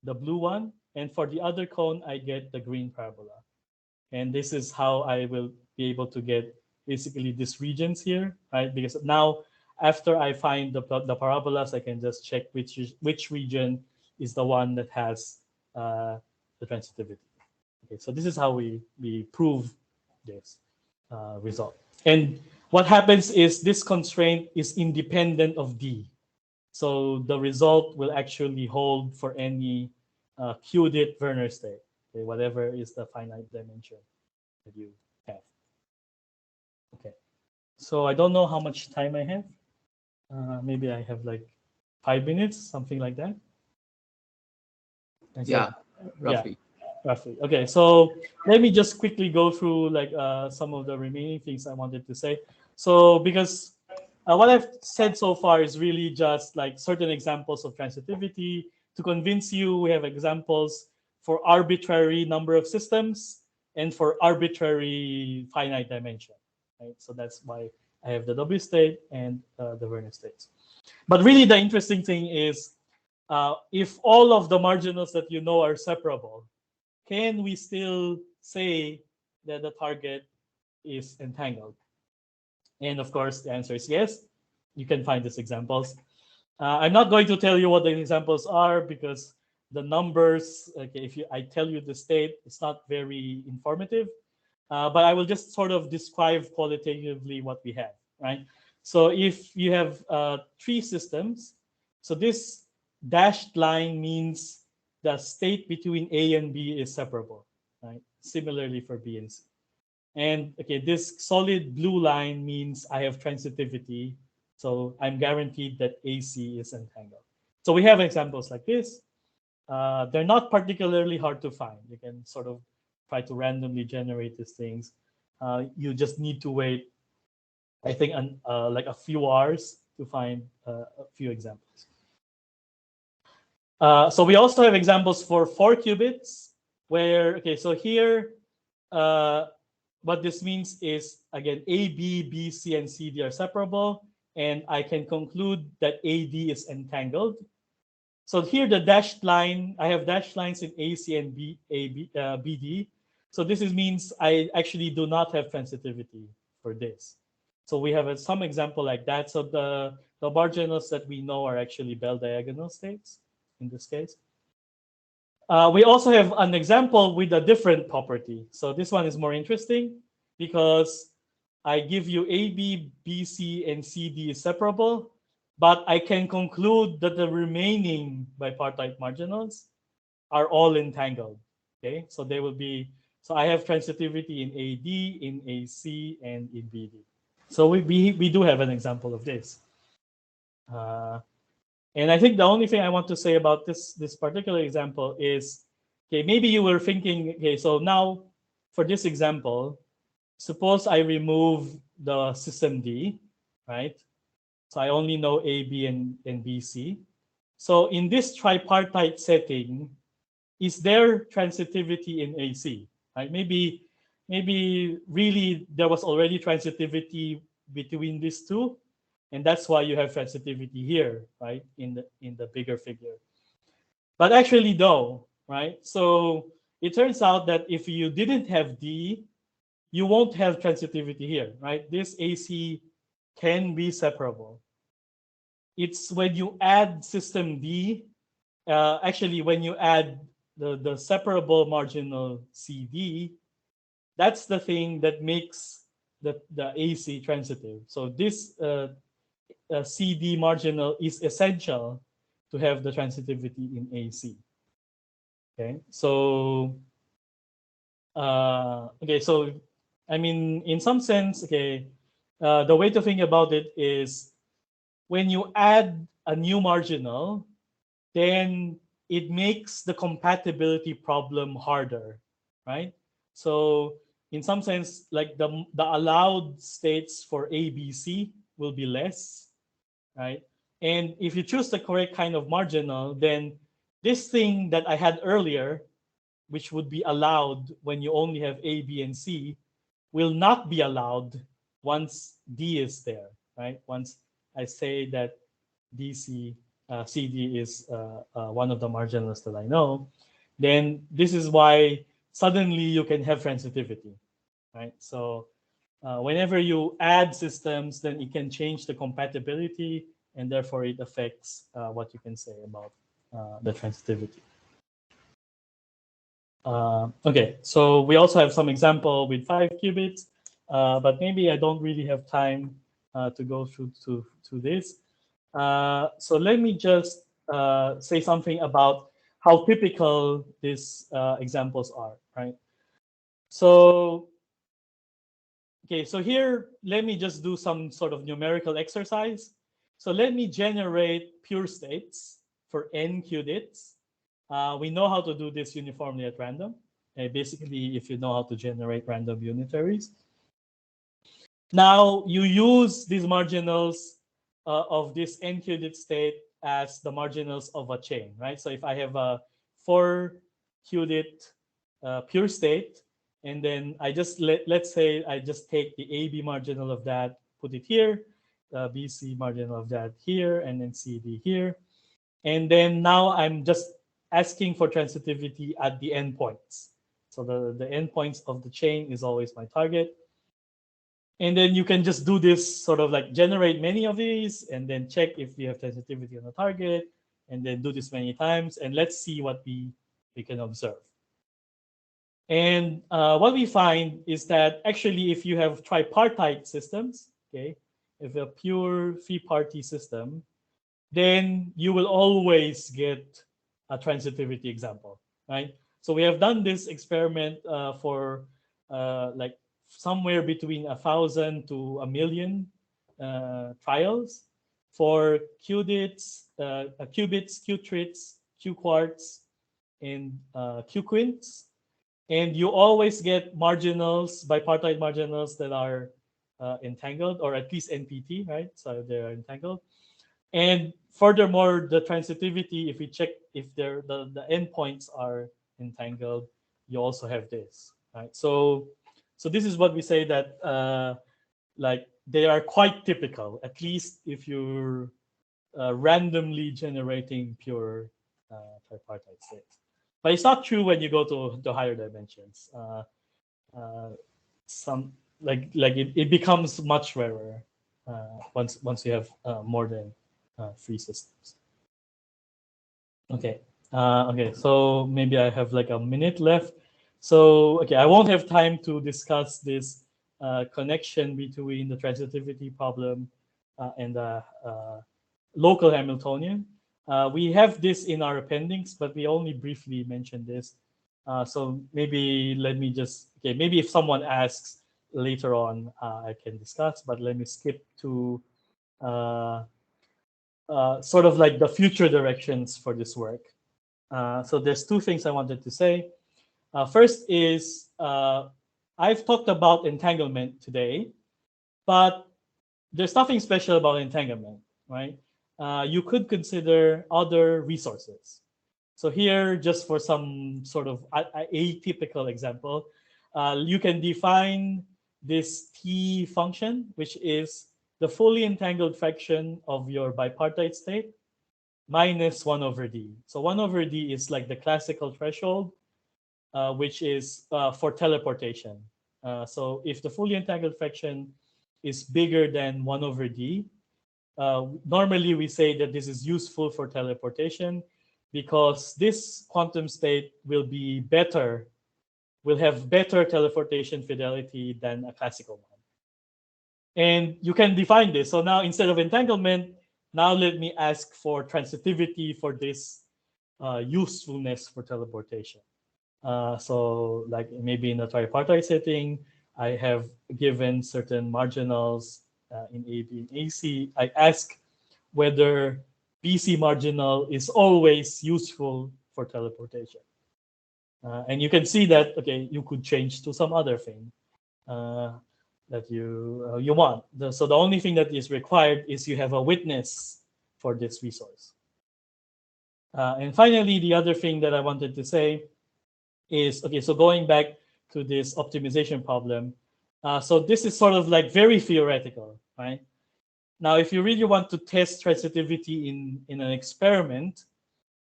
the blue one. And for the other cone, I get the green parabola. And this is how I will be able to get basically these regions here, right? Because now, after I find the parabolas, I can just check which region is the one that has the transitivity. Okay, so this is how we prove this result. And what happens is this constraint is independent of D. So the result will actually hold for any qubit Werner state, okay, whatever is the finite dimension that you have. Okay, so I don't know how much time I have. Maybe I have like 5 minutes, something like that. Yeah, roughly. Yeah, roughly. Okay, so let me just quickly go through like some of the remaining things I wanted to say. So because what I've said so far is really just like certain examples of transitivity. To convince you, we have examples for arbitrary number of systems and for arbitrary finite dimension. Right? So that's why I have the W state and the Werner states. But really the interesting thing is, if all of the marginals that you know are separable, can we still say that the target is entangled? And of course, the answer is yes. You can find these examples. I'm not going to tell you what the examples are because the numbers, okay, if I tell you the state, it's not very informative. But I will just sort of describe qualitatively what we have. right? So if you have three systems, so this dashed line means the state between A and B is separable, right? Similarly for B and C. And okay, this solid blue line means I have transitivity. So I'm guaranteed that AC is entangled. So we have examples like this. They're not particularly hard to find. You can sort of try to randomly generate these things. You just need to wait, I think, like a few hours to find a few examples. So we also have examples for 4 qubits where, okay, so here, what this means is, again, A, B, B, C, and C, D are separable, and I can conclude that AD is entangled. So here the dashed line, I have dashed lines in AC and BD. So this means I actually do not have transitivity for this. So we have some example like that. So the marginals that we know are actually Bell diagonal states in this case. We also have an example with a different property. So this one is more interesting because I give you AB, BC, and CD is separable, but I can conclude that the remaining bipartite marginals are all entangled. Okay, so they will be, so I have transitivity in AD, in AC, and in BD. So we do have an example of this. And I think the only thing I want to say about this particular example is, okay, maybe you were thinking, okay, so now for this example, suppose I remove the system D, right? So I only know A, B, and BC. So in this tripartite setting, is there transitivity in AC? Right? Maybe really there was already transitivity between these two, and that's why you have transitivity here, right? In the bigger figure. But actually, though, right? So it turns out that if you didn't have D, you won't have transitivity here, right? This AC can be separable. It's when you add system D, actually when you add the separable marginal CD, that's the thing that makes the AC transitive. So this CD marginal is essential to have the transitivity in AC. Okay, so okay, so I mean, in some sense, okay, the way to think about it is when you add a new marginal, then it makes the compatibility problem harder, right? So in some sense, like the allowed states for A, B, C will be less, right? And if you choose the correct kind of marginal, then this thing that I had earlier, which would be allowed when you only have A, B, and C, will not be allowed once D is there, right? Once I say that DC, CD is one of the marginals that I know, then this is why suddenly you can have transitivity, right? So whenever you add systems, then it can change the compatibility, and therefore it affects what you can say about the transitivity. Okay, so we also have some example with 5 qubits, but maybe I don't really have time to go through to this. So let me just say something about how typical these examples are, right? So, okay, so here, let me just do some sort of numerical exercise. So let me generate pure states for n qubits. We know how to do this uniformly at random. Basically, if you know how to generate random unitaries. Now, you use these marginals of this n-qubit state as the marginals of a chain, right? So if I have a 4-qubit pure state, and then I just, let's say I just take the AB marginal of that, put it here, BC marginal of that here, and then CD here. And then now I'm just asking for transitivity at the endpoints. So the endpoints of the chain is always my target. And then you can just do this sort of like generate many of these and then check if you have transitivity on the target, and then do this many times, and let's see what we can observe. And what we find is that actually if you have tripartite systems, okay, if a pure three-party system, then you will always get a transitivity example, right? So we have done this experiment for like somewhere between 1,000 to 1,000,000 trials for qubits, qtrits, qquarks, and qquints. And you always get marginals, bipartite marginals that are entangled, or at least NPT, right? So they're entangled. And furthermore, the transitivity, if we check if the endpoints are entangled, you also have this, right? So this is what we say that like they are quite typical, at least if you're randomly generating pure tripartite states. But it's not true when you go to the higher dimensions. Some it becomes much rarer once you have more than 3 systems. Okay. Okay. So maybe I have like a minute left. So okay, I won't have time to discuss this connection between the transitivity problem and the local Hamiltonian. We have this in our appendix, but we only briefly mentioned this. So maybe let me just, okay, maybe if someone asks later on, I can discuss, but let me skip to sort of like the future directions for this work. So there's 2 things I wanted to say. First is I've talked about entanglement today, but there's nothing special about entanglement, right? You could consider other resources. So here, just for some sort of atypical example, you can define this T function, which is the fully entangled fraction of your bipartite state minus 1 over d. So 1 over d is like the classical threshold, which is for teleportation. So if the fully entangled fraction is bigger than 1 over d, normally we say that this is useful for teleportation because this quantum state will be better, will have better teleportation fidelity than a classical one. And you can define this. So now instead of entanglement, now let me ask for transitivity for this usefulness for teleportation. So like maybe in a tripartite setting, I have given certain marginals in AB and AC. I ask whether BC marginal is always useful for teleportation. And you can see that, okay, you could change to some other thing that you want. So the only thing that is required is you have a witness for this resource. And finally, the other thing that I wanted to say is, okay, so going back to this optimization problem. So this is sort of like very theoretical, right? Now, if you really want to test transitivity in an experiment,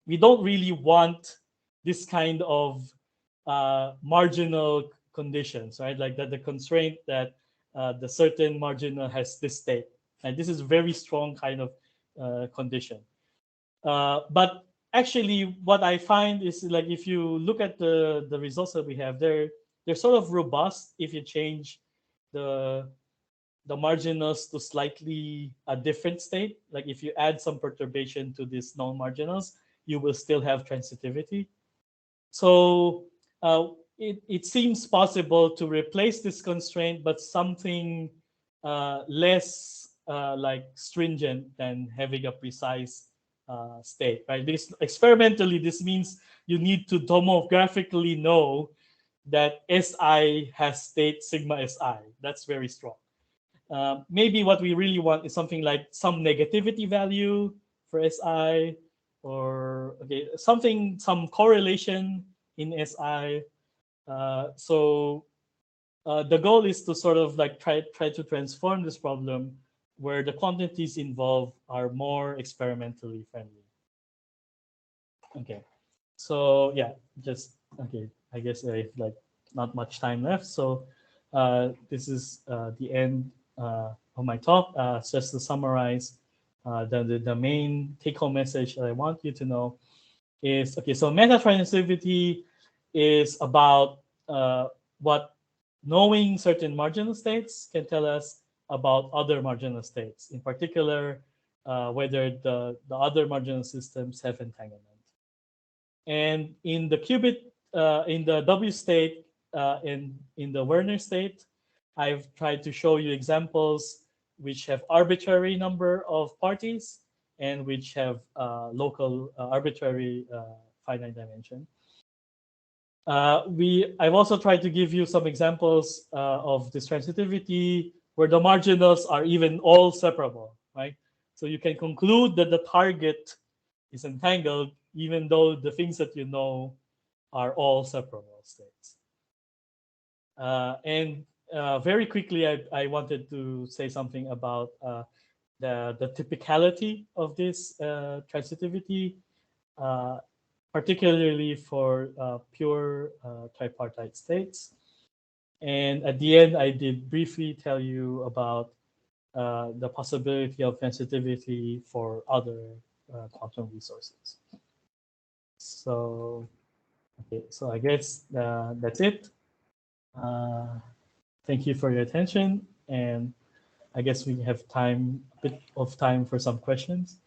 we don't really want this kind of marginal conditions, right? Like that the constraint that the certain marginal has this state. And this is a very strong kind of condition. But actually, what I find is like if you look at the results that we have, they're sort of robust if you change the marginals to slightly a different state. Like if you add some perturbation to these known marginals, you will still have transitivity. So it seems possible to replace this constraint, but something less like stringent than having a precise state, right? Because experimentally, this means you need to tomographically know that SI has state sigma SI. That's very strong. Maybe what we really want is something like some negativity value for SI, or okay, some correlation in SI. So the goal is to sort of like try to transform this problem where the quantities involved are more experimentally friendly. Okay, so yeah, just okay. I guess I have like not much time left, so this is the end of my talk. Just to summarize, the main take-home message that I want you to know is, okay, so metatransitivity is about what knowing certain marginal states can tell us about other marginal states, in particular, whether the other marginal systems have entanglement. And in the qubit, in the W state, in the Werner state, I've tried to show you examples which have arbitrary number of parties and which have local arbitrary finite dimension. I've also tried to give you some examples of this transitivity where the marginals are even all separable, right? So you can conclude that the target is entangled even though the things that you know are all separable states. And very quickly, I wanted to say something about the typicality of this transitivity, particularly for pure tripartite states. And at the end, I did briefly tell you about the possibility of transitivity for other quantum resources. So, okay, so I guess that's it. Thank you for your attention, and I guess we have a bit of time for some questions.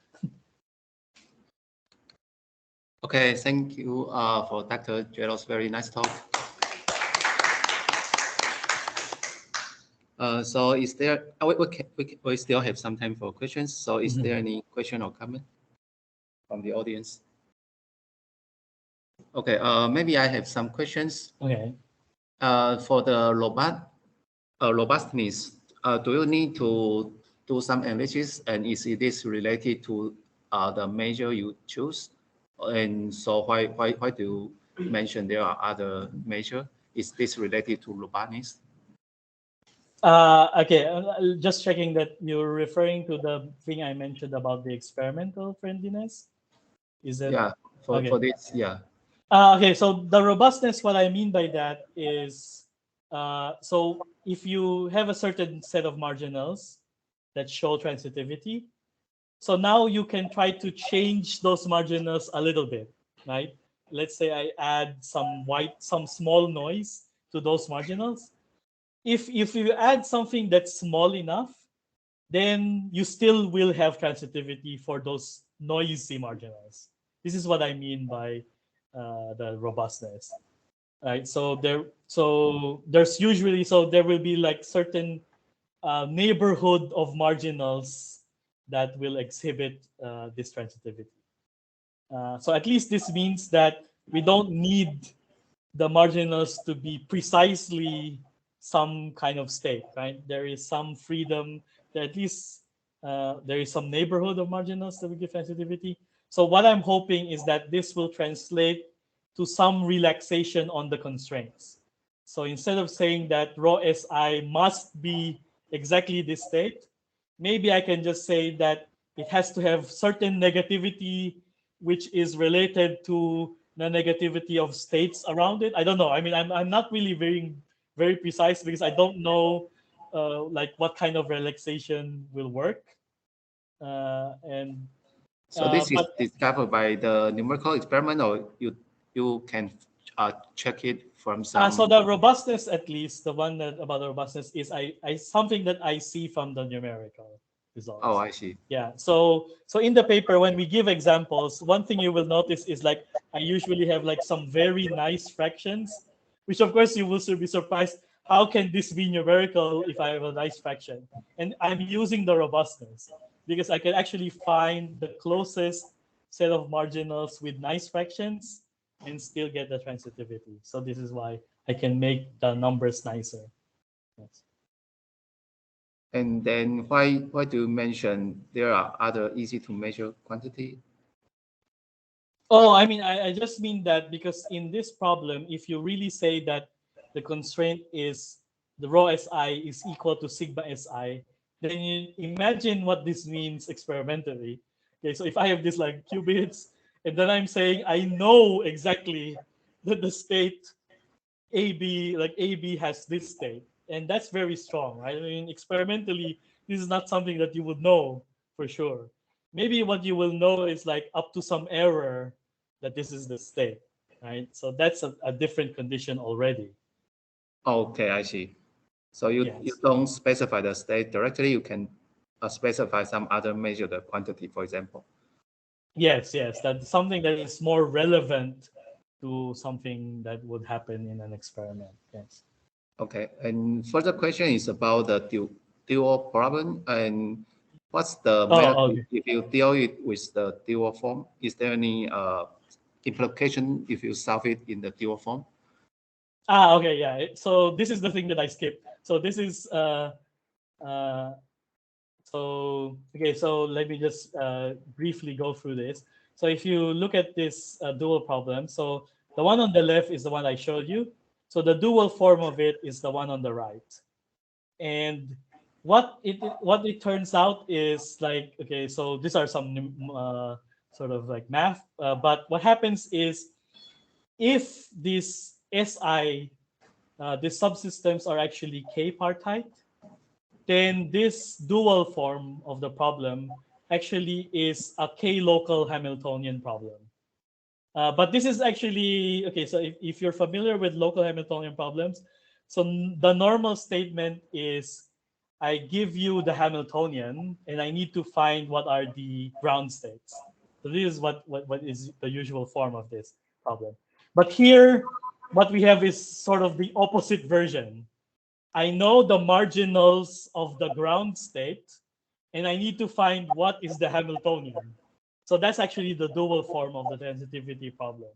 Okay, thank you for Dr. Gelo's very nice talk. So is there, we still have some time for questions. So is there any question or comment from the audience? Okay, maybe I have some questions. Okay. For the robustness, do you need to do some analysis, and is this related to the measure you choose? And so why do you mention there are other measures? Is this related to robustness? Okay, just checking that you're referring to the thing I mentioned about the experimental friendliness. Is it? Yeah, for this, yeah. Okay, so the robustness, what I mean by that is, so if you have a certain set of marginals that show transitivity, so now you can try to change those marginals a little bit, right? Let's say I add some small noise to those marginals. If you add something that's small enough, then you still will have transitivity for those noisy marginals. This is what I mean by the robustness, right? So there's usually, so there will be like certain neighborhood of marginals that will exhibit this transitivity. So at least this means that we don't need the marginals to be precisely some kind of state, right? There is some freedom, that at least there is some neighborhood of marginals that will give sensitivity. So what I'm hoping is that this will translate to some relaxation on the constraints. So instead of saying that rho Si must be exactly this state, maybe I can just say that it has to have certain negativity which is related to the negativity of states around it. I don't know. I mean, I'm not really very precise because I don't know like what kind of relaxation will work. So this is But discovered by the numerical experiment, or you can check it from some. so the robustness, at least the one that about the robustness is I something that I see from the numerical results. Oh, I see. Yeah. So in the paper, when we give examples, one thing you will notice is like I usually have like some very nice fractions, which of course you will be surprised. How can this be numerical if I have a nice fraction? And I'm using the robustness because I can actually find the closest set of marginals with nice fractions and still get the transitivity. So this is why I can make the numbers nicer. Yes. And then why do you mention there are other easy to measure quantity? Oh, I mean, I just mean that because in this problem, if you really say that the constraint is the rho Si is equal to sigma Si, then you imagine what this means experimentally. Okay, so if I have this like qubits, and then I'm saying I know exactly that the state AB, like AB has this state, and that's very strong, right? I mean, experimentally, this is not something that you would know for sure. Maybe what you will know is like up to some error that this is the state, right? So that's a different condition already. Okay, I see. So you Yes. don't specify the state directly. You can specify some other measured quantity, for example. Yes, that's something that is more relevant to something that would happen in an experiment. Yes. Okay, and further question is about the dual problem, and what's the method Okay. if you deal it with the dual form? Is there any implication if you solve it in the dual form? Okay, yeah. So this is the thing that I skipped. So this is uh, so let me just briefly go through this. So if you look at this dual problem, so the one on the left is the one I showed you. So the dual form of it is the one on the right. And what it turns out is like, okay, so these are some sort of like math, but what happens is if these SI, these subsystems are actually k-partite, then this dual form of the problem actually is a k-local Hamiltonian problem. But this is actually, okay, so if you're familiar with local Hamiltonian problems, so the normal statement is I give you the Hamiltonian and I need to find what are the ground states. So this is what is the usual form of this problem. But here, what we have is sort of the opposite version. I know the marginals of the ground state, and I need to find what is the Hamiltonian. So that's actually the dual form of the transitivity problem.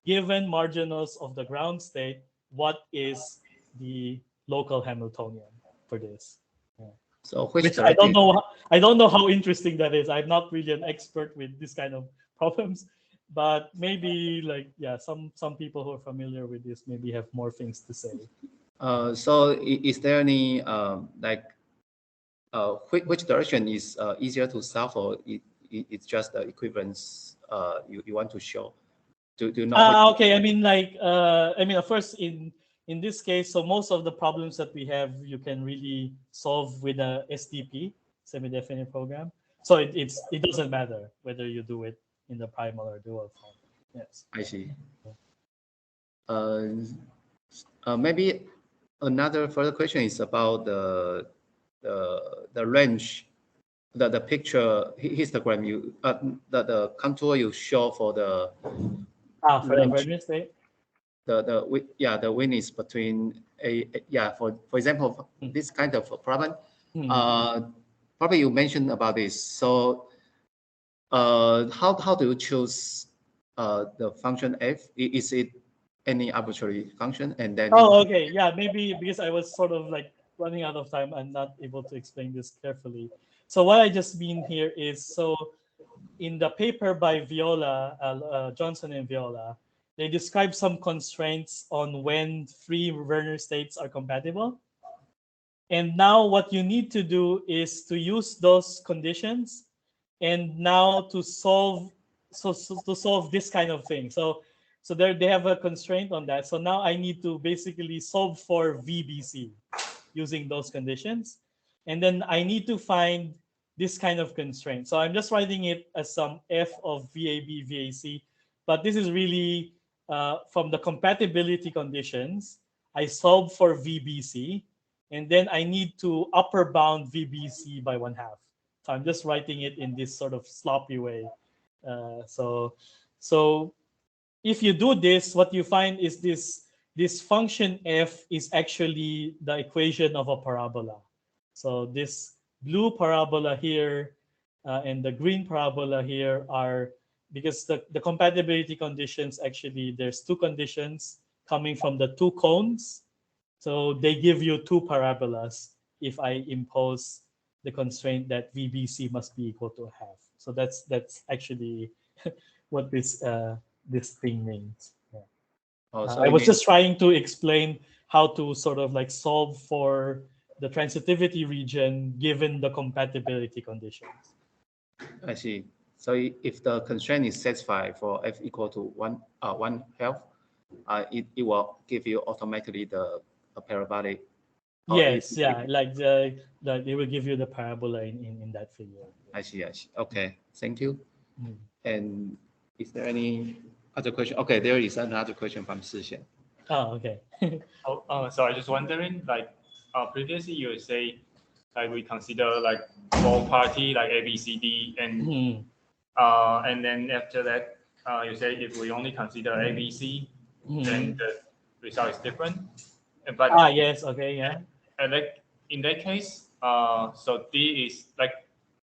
Given marginals of the ground state, what is the local Hamiltonian for this? Yeah. So which Which direction? I don't know how interesting that is. I'm not really an expert with this kind of problems, but maybe like yeah, some people who are familiar with this maybe have more things to say. So is there any like which direction is easier to solve, or it's just the equivalence you want to show? Do you know which? Okay. I mean, like, first in this case, so most of the problems that we have, you can really solve with a SDP, semi-definite program. So it doesn't matter whether you do it in the primal or dual form. Yes. I see. Maybe another further question is about the range, the picture histogram you the contour you show for the For the range. Bernoulli state. The wind is between for example Hmm. this kind of problem. Hmm. Probably you mentioned about this. So how do you choose the function f? Is it any arbitrary function, and then Oh, okay. Yeah, maybe because I was sort of like running out of time, I'm not able to explain this carefully. So what I just mean here is, so in the paper by Johnson and Viola, they describe some constraints on when three Werner states are compatible. And now what you need to do is to use those conditions and now to solve to solve this kind of thing. So there they have a constraint on that. So now I need to basically solve for VBC using those conditions. And then I need to find this kind of constraint. So I'm just writing it as some f of VAB, VAC, but this is really from the compatibility conditions. I solve for VBC, and then I need to upper bound VBC by 1/2. So I'm just writing it in this sort of sloppy way. So if you do this, what you find is this function f is actually the equation of a parabola. So this blue parabola here and the green parabola here are, because the compatibility conditions, actually there's two conditions coming from the two cones. So they give you two parabolas if I impose the constraint that VBC must be equal to 1/2. So that's actually what this thing means. Yeah. so I it was means just trying to explain how to sort of like solve for the transitivity region given the compatibility conditions. I see. So if the constraint is satisfied for f equal to 1/2, it will give you automatically the parabolic. Or Yes, yeah, like they will give you the parabola in that figure. I see. I see. Okay. Thank you. Mm. And is there any other question? Okay, there is another question from Sixian. Oh, okay. So I just wondering, like, previously you say like we consider like four party like A, B, C, D, and then after that you say if we only consider A, B, C, then the result is different. But yes, okay, yeah. And like in that case, so D is like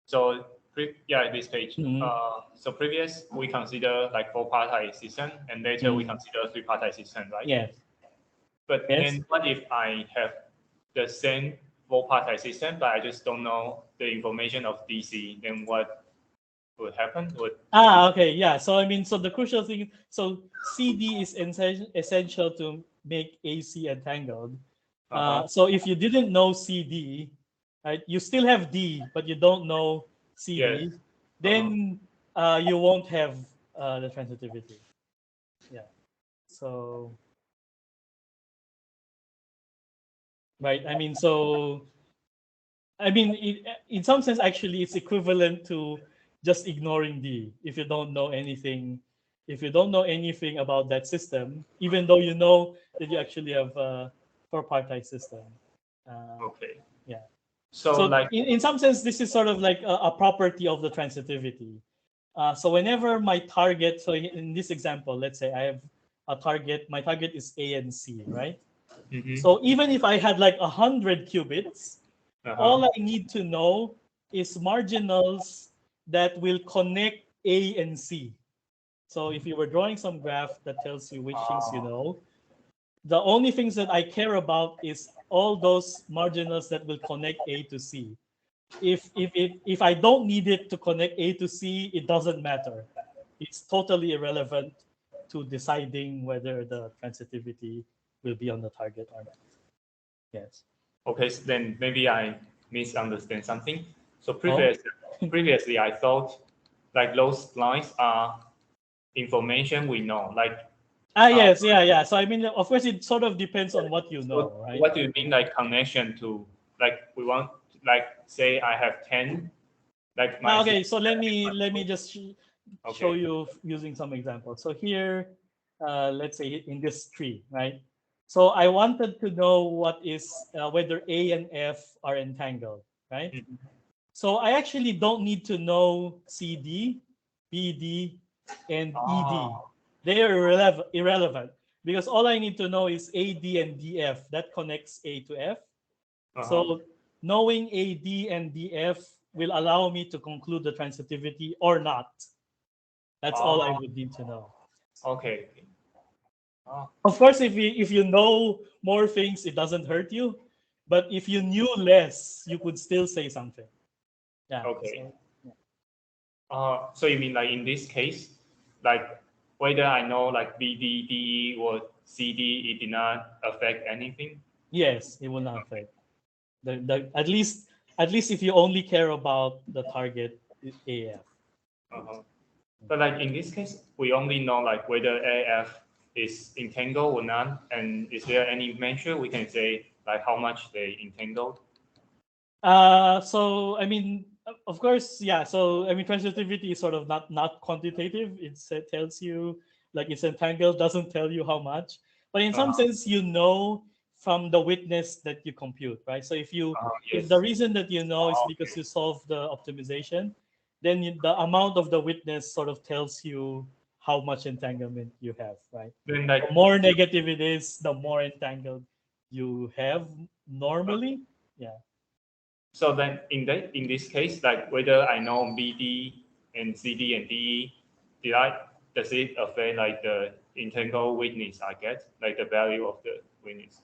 so. This page. So previous we consider like four-party system, and later we consider three-party system, right? Yes. But Yes. then what if I have the same four-party system, but I just don't know the information of DC? Then what would happen? Okay, yeah. So I mean, so the crucial thing, so CD is essential to make AC entangled. So if you didn't know CD, right, you still have D, but you don't know CD, Yes. then you won't have the transitivity. Yeah. So, right. I mean, so, I mean, in some sense, actually, it's equivalent to just ignoring D if you don't know anything. If you don't know anything about that system, even though you know that you actually have a four-party system. Okay. Yeah. So like in some sense, this is sort of like a property of the transitivity. So whenever my target, so in this example, let's say I have a target, my target is A and C, right? So even if I had like 100 qubits, all I need to know is marginals that will connect A and C. So if you were drawing some graph that tells you which things you know, the only things that I care about is all those marginals that will connect A to C. If I don't need it to connect A to C, it doesn't matter. It's totally irrelevant to deciding whether the transitivity will be on the target or not. Yes. Okay, so then maybe I misunderstand something. So previously I thought like those lines are information we know, like yes, yeah. So I mean, of course, it sort of depends on what you know, right? What do you mean like connection to like we want like say I have 10 like my okay, so let me just show you using some examples. So here, let's say in this tree, right? So I wanted to know what is whether A and F are entangled, right? So I actually don't need to know CD, BD, and ED. They are irrelevant because all I need to know is AD and DF. That connects A to F. So knowing AD and DF will allow me to conclude the transitivity or not. That's all I would need to know. Okay. Of course, if you know more things, it doesn't hurt you. But if you knew less, you could still say something. Yeah. Okay. So you mean like in this case, like whether I know like BD, DE, or CD, it did not affect anything? Yes, it will not affect. At least if you only care about the target AF. But like in this case, we only know like whether AF is entangled or not, and is there any measure we can say like how much they entangled? So I mean, of course, yeah. So I mean, transitivity is sort of not quantitative. It tells you like it's entangled, doesn't tell you how much. But in some sense, you know from the witness that you compute, right? So if the reason that you know is because you solve the optimization, then the amount of the witness sort of tells you how much entanglement you have, right? Then like The more negative it is, the more entangled you have normally. Yeah. So then in this case, like whether I know BD and CD and DE, does it affect like the entangled witness I get, like the value of the witness?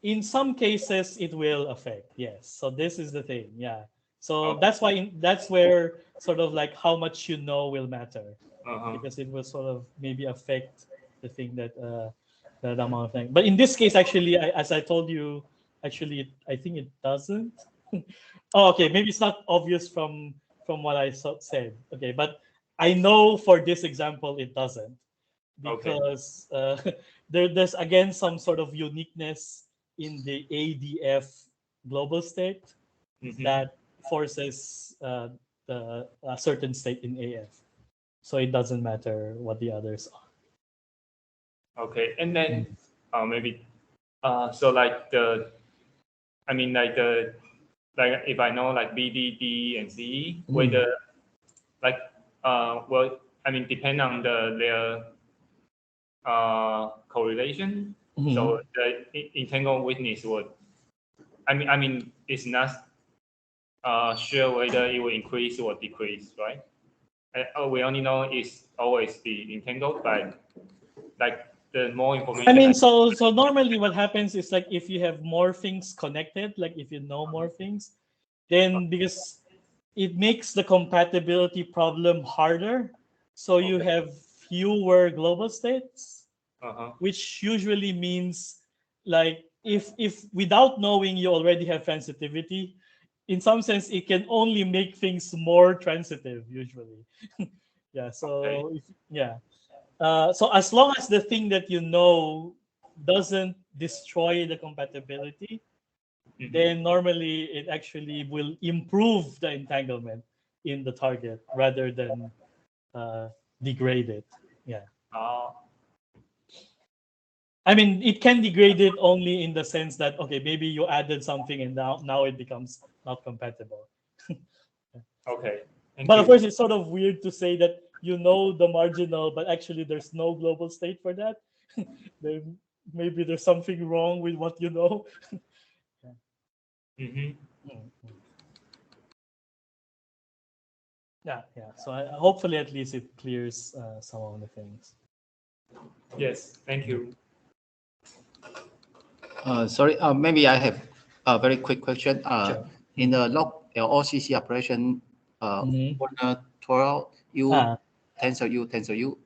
In some cases, it will affect. Yes. So this is the thing. Yeah. So that's why that's where sort of like how much you know will matter, because it will sort of maybe affect the thing that that amount of thing. But in this case, actually, as I told you, actually, I think it doesn't. Oh, okay. Maybe it's not obvious from what I said. Okay, but I know for this example, it doesn't, because there's again some sort of uniqueness in the ADF global state that forces a certain state in AF. So it doesn't matter what the others are. Okay, and then maybe So like like if I know like B, D, D, and C, whether like well, I mean depend on their correlation. So the entangled witness would, I mean it's not sure whether it will increase or decrease, right? We only know it's always be entangled, but like the more information. I mean, so normally what happens is like if you have more things connected, like if you know more things, then because it makes the compatibility problem harder, so you have fewer global states, which usually means like if without knowing you already have transitivity, in some sense it can only make things more transitive usually. Yeah. So so as long as the thing that you know doesn't destroy the compatibility, then normally it actually will improve the entanglement in the target rather than degrade it. Yeah. I mean, it can degrade it only in the sense that, okay, maybe you added something and now it becomes not compatible. Okay. But of course, it's sort of weird to say that you know the marginal, but actually there's no global state for that. Then maybe there's something wrong with what you know. Yeah. So hopefully at least it clears some of the things. Yes, thank you. Sorry, maybe I have a very quick question. Sure. In the log LOCC operation, corner 12, tensor U,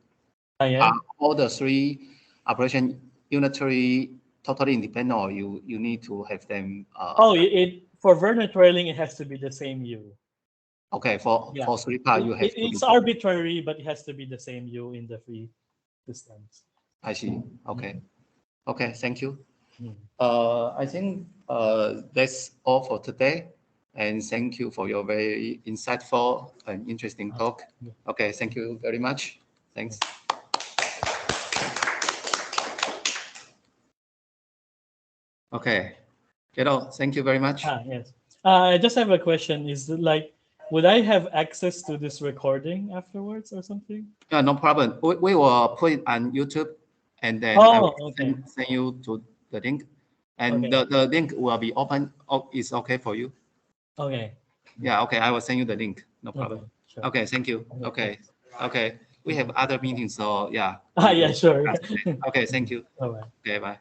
Yeah. all the three operation unitary, totally independent, or you need to have them? For Werner Trailing, it has to be the same U. Okay, for three part, you have to it's arbitrary, but it has to be the same U in the three systems. I see. Okay. Okay, thank you. I think that's all for today. And thank you for your very insightful and interesting talk. Okay, thank you very much. Thanks. Okay, Gelo, thank you very much. Yes. I just have a question. Is it like, would I have access to this recording afterwards or something? Yeah, no problem. We will put it on YouTube, and then I will send you to the link. And the link will be open. Oh, it's okay for you? Okay. Yeah, okay. I will send you the link. No problem. Okay, sure. Okay, thank you. Okay. Okay. We have other meetings, so yeah. Yeah, sure. Okay, thank you. Bye-bye. Okay, bye.